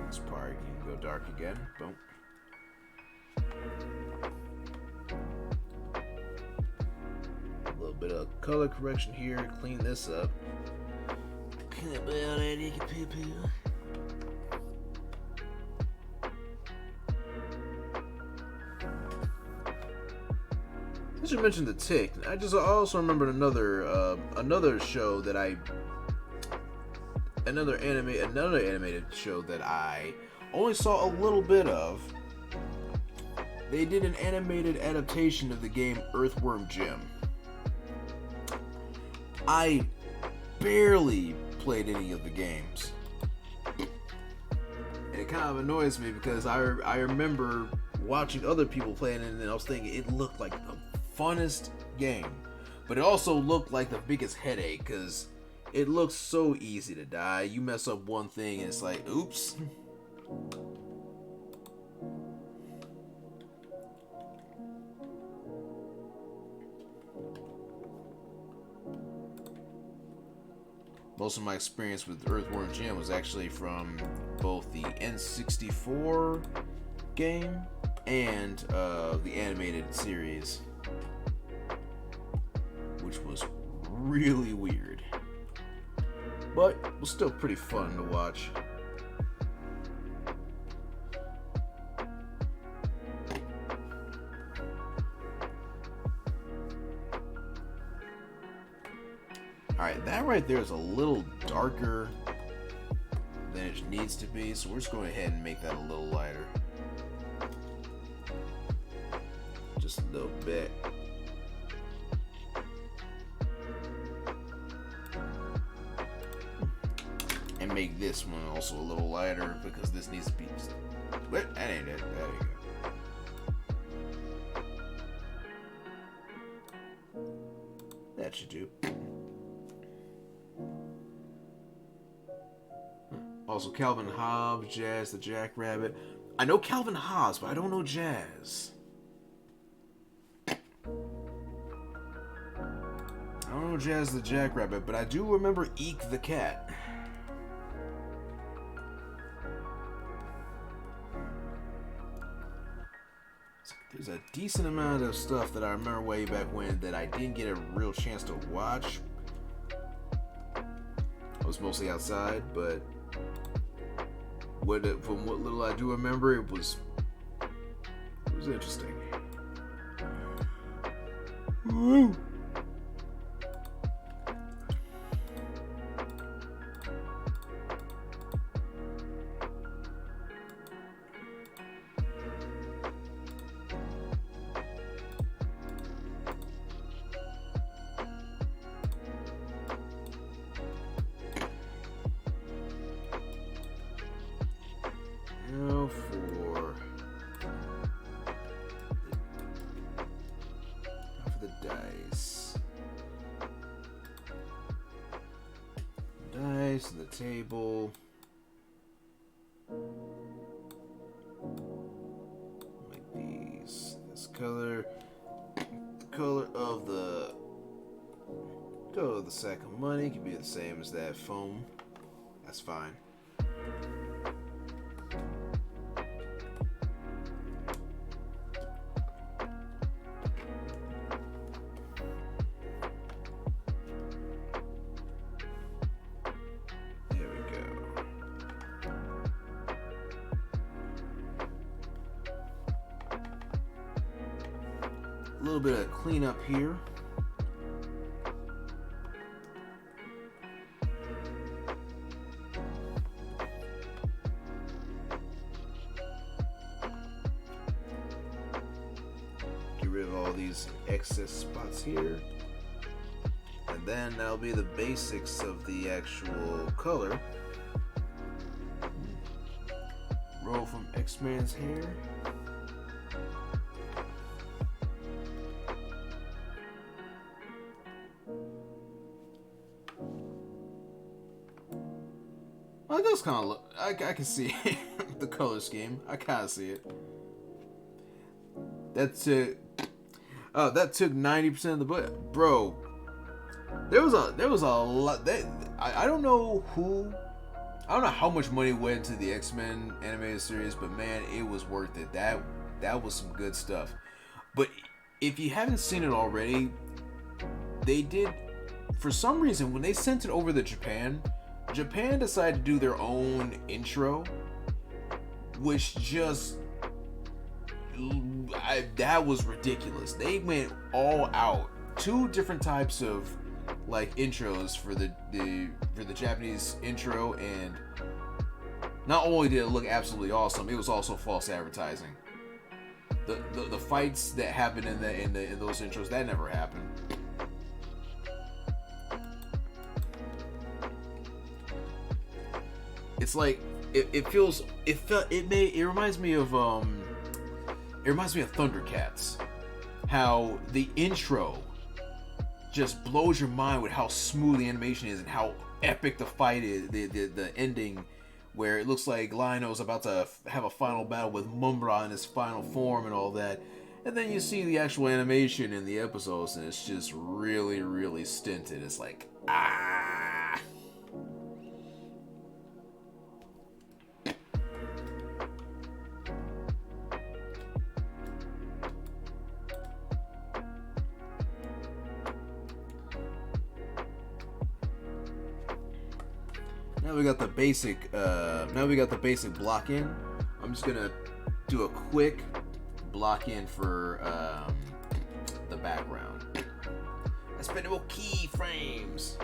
[SPEAKER 1] This part can go dark again. Boom. A little bit of color correction here. Clean this up. Since you mentioned the tick, I also remembered another show that another animated show that I only saw a little bit of. They did an animated adaptation of the game Earthworm Jim. I barely played any of the games. And it kind of annoys me because I remember watching other people playing it, and I was thinking it looked like the funnest game. But it also looked like the biggest headache because it looks so easy to die. You mess up one thing and it's like, oops. Most of my experience with Earthworm Jim was actually from both the N64 game and the animated series, which was really weird. But it was still pretty fun to watch. Alright, that right there is a little darker than it needs to be, so we're just going ahead and make that a little lighter. Just a little bit. And make this one also a little lighter because this needs to be. Wait, that ain't it. There you go. That should do. Also, Calvin Hobbes, Jazz the Jackrabbit. I know Calvin Hobbes, but I don't know Jazz. I don't know Jazz the Jackrabbit, but I do remember Eek the Cat. There's a decent amount of stuff that I remember way back when that I didn't get a real chance to watch. I was mostly outside, but from what little I do remember, it was interesting. Woo. Now for the dice. Dice on the table. Like these. This color. The color of the sack of money can be the same as that foam. That's fine. A little bit of cleanup here. Get rid of all these excess spots here. And then that'll be the basics of the actual color. Roll from X-Man's hair. Well, it does kind of look. I can see the color scheme. I kind of see it. That took 90% of the book, bro. There was a lot. I don't know how much money went into the X-Men animated series, but man, it was worth it. That was some good stuff. But if you haven't seen it already, they did, for some reason, when they sent it over to Japan decided to do their own intro, which just that was ridiculous. They went all out. 2 different types of like intros for the Japanese intro, and not only did it look absolutely awesome, it was also false advertising. The fights that happened in those intros, that never happened. It's like it reminds me of Thundercats. How the intro just blows your mind with how smooth the animation is and how epic the fight is. The ending, where it looks like Lion-O's about to have a final battle with Mumbra in his final form and all that. And then you see the actual animation in the episodes, and it's just really, really stinted. It's like, ah. Now we got the basic. Now we got the basic block in. I'm just gonna do a quick block in for the background. Expendable keyframes.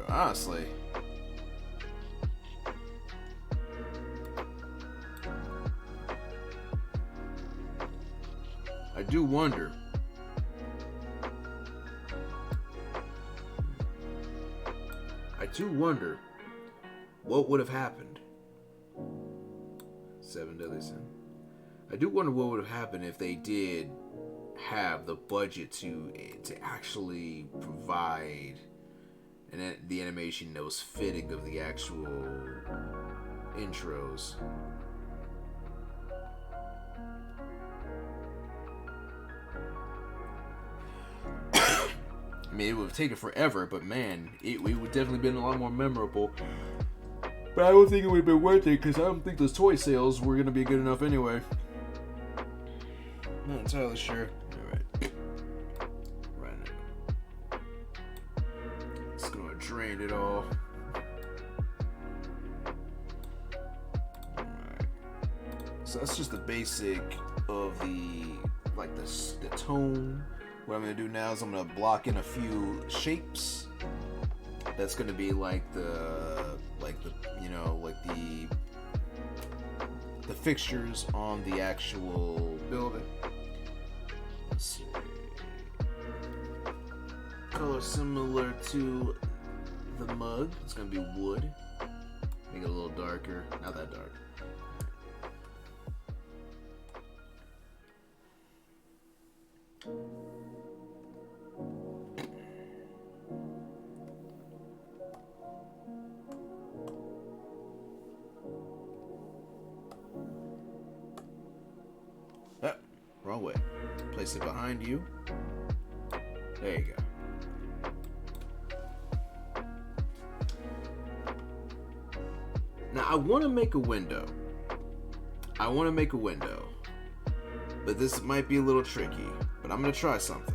[SPEAKER 1] Honestly. I do wonder. What would have happened. 7 Deadly Sin. I do wonder what would have happened if they did have the budget to actually provide the animation that was fitting of the actual intros. I mean, it would have taken forever, but man, it would definitely been a lot more memorable. But I don't think it would have been worth it, because I don't think those toy sales were going to be good enough anyway. Not entirely sure. Alright. Right now. Let's go paint it all. Alright. So that's just the basic of the tone. What I'm gonna do now is I'm gonna block in a few shapes. That's gonna be like the fixtures on the actual building. Let's see. Color similar to the mug. It's gonna be wood. Make it a little darker. Not that dark. Wrong way. Place it behind you. There you go. Now I want to make a window. But this might be a little tricky. But I'm going to try something.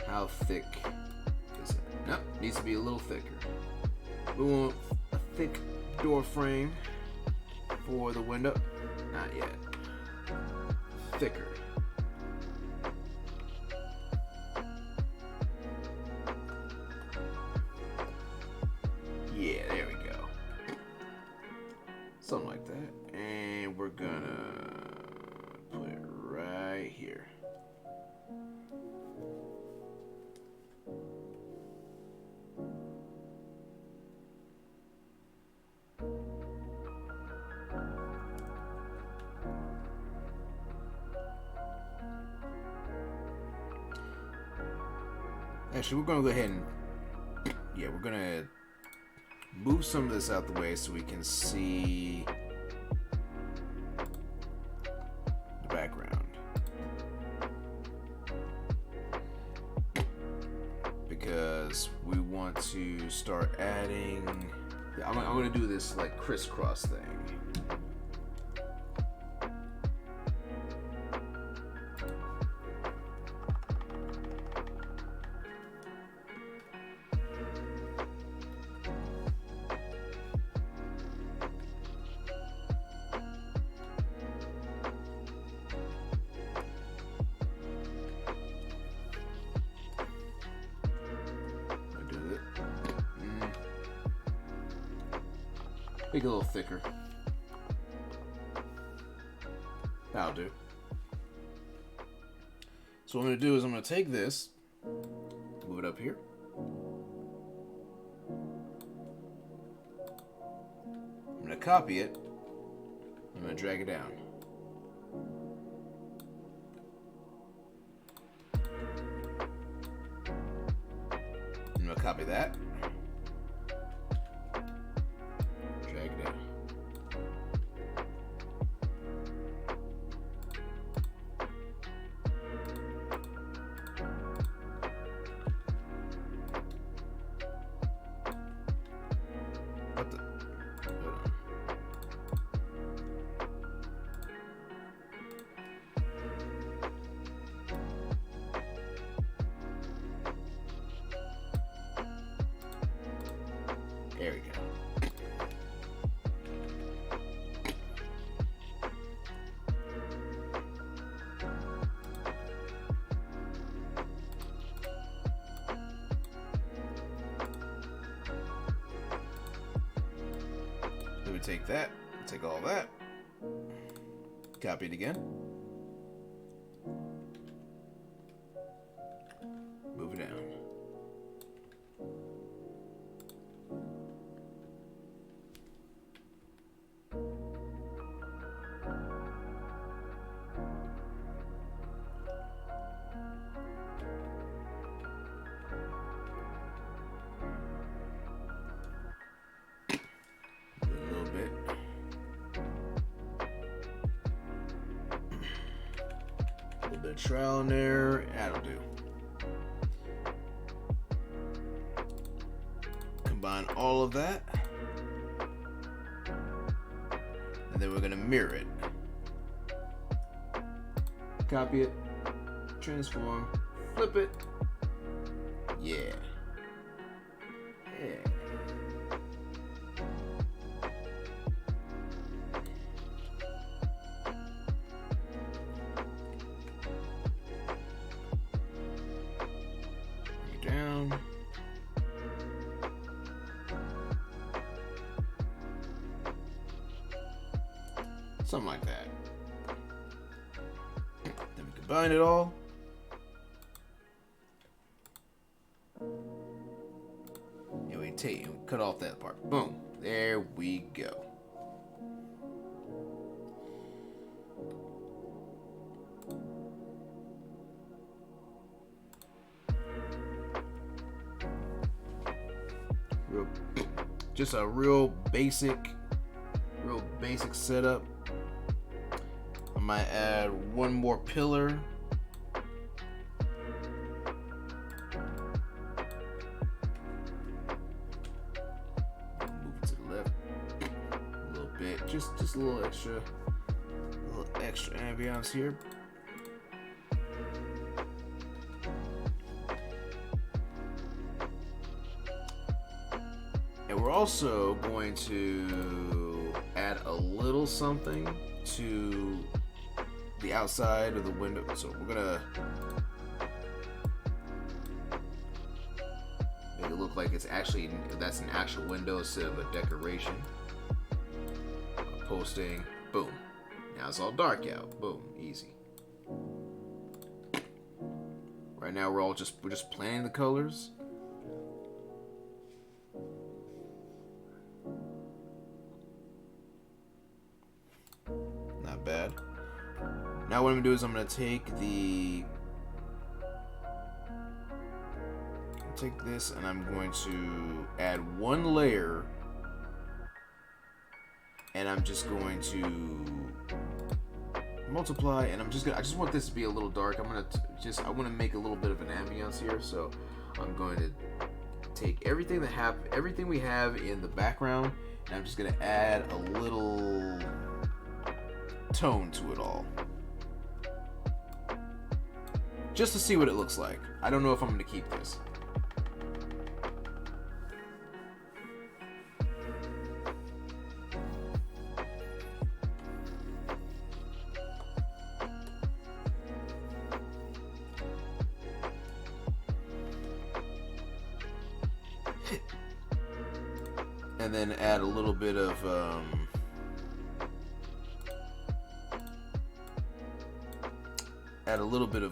[SPEAKER 1] How thick is it? Nope, needs to be a little thicker. We want a thick door frame for the window. Not yet. Thicker. Yeah, there we go. Something like that. And we're gonna put it right here. Actually, we're gonna go ahead and we're gonna move some of this out the way so we can see the background, because we want to start adding. I'm gonna do this like crisscross thing. Make it a little thicker. That'll do. So what I'm going to do is I'm going to take this, move it up here. I'm going to copy it. I'm going to drag it down. I'm going to copy that. Drag it down. What the? Hold on. There we go. Then we take that, take all that, copy it again, move it down. Bit of trial and error, that'll do. combine all of that. And then we're gonna mirror it. Copy it, transform, flip it. Yeah. Yeah. Down. Something like that. Then we combine it all. And we take and cut off that part. Boom. There we go. Just a real basic setup. I might add one more pillar. Move it to the left a little bit, just a little extra ambiance here. And we're also going to add a little something to the outside of the window. So we're gonna make it look like that's an actual window instead of a decoration. Posting, boom. Now it's all dark out. Boom, easy. Right now we're just planning the colors. Not bad. Now what I'm gonna do is I'm gonna take this and I'm going to add one layer, and I'm just going to multiply, and I just want this to be a little dark. I want to make a little bit of an ambiance here, so I'm going to take everything we have in the background, and I'm just going to add a little tone to it all, just to see what it looks like. I don't know if I'm going to keep this. And then add a little bit of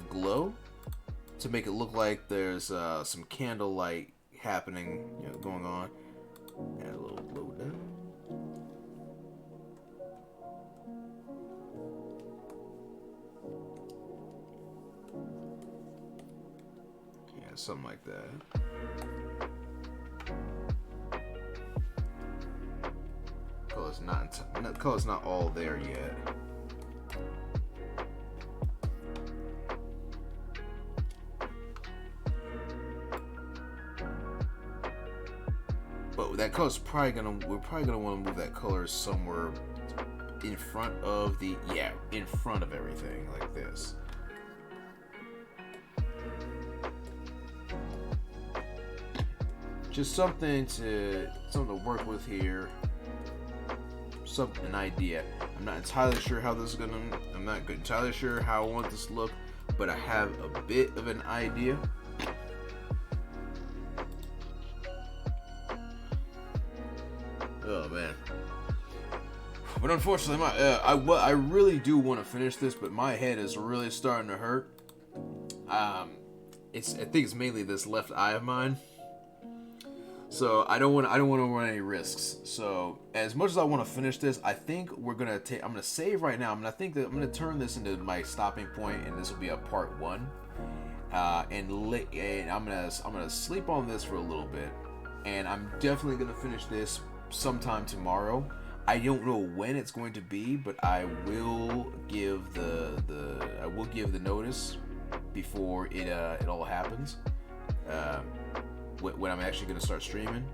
[SPEAKER 1] glow to make it look like there's some candlelight happening, going on. Add a little glow down. Yeah, something like that. Color's not all there yet. But that color's we're probably gonna want to move that color somewhere in front of everything, like this. Just something to work with here. An idea. I'm not entirely sure how this is gonna. I'm not entirely sure how I want this to look, but I have a bit of an idea. Oh man! But unfortunately, I really do want to finish this, but my head is really starting to hurt. I think it's mainly this left eye of mine. So I don't want to run any risks. So as much as I want to finish this, I think I'm gonna save right now. I'm gonna turn this into my stopping point, and this will be a part 1. And I'm gonna sleep on this for a little bit, and I'm definitely gonna finish this sometime tomorrow. I don't know when it's going to be, but I will give the notice before it all happens. When I'm actually going to start streaming.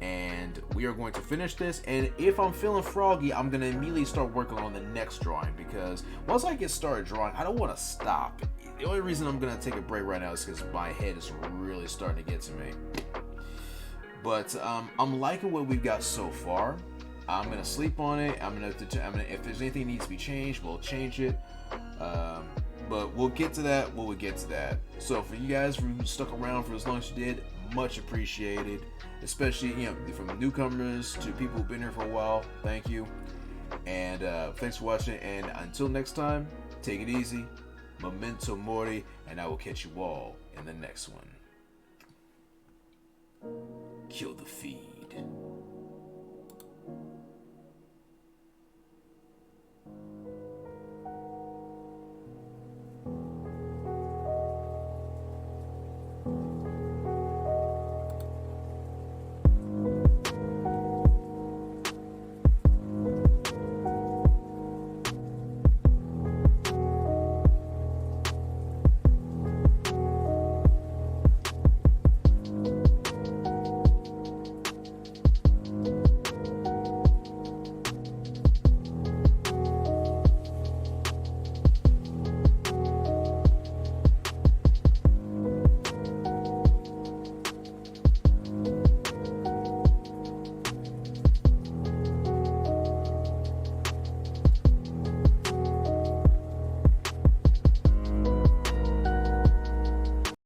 [SPEAKER 1] and we are going to finish this. And if I'm feeling froggy, I'm gonna immediately start working on the next drawing, because once I get started drawing, I don't want to stop. The only reason I'm gonna take a break right now is because my head is really starting to get to me. But I'm liking what we've got so far. I'm gonna sleep on it. If there's anything that needs to be changed, we'll change it. But we'll get to that when we get to that. So for you guys who stuck around for as long as you did, much appreciated. Especially, from newcomers to people who've been here for a while. Thank you. And thanks for watching. And until next time, take it easy. Memento Mori. And I will catch you all in the next one. Kill the feed.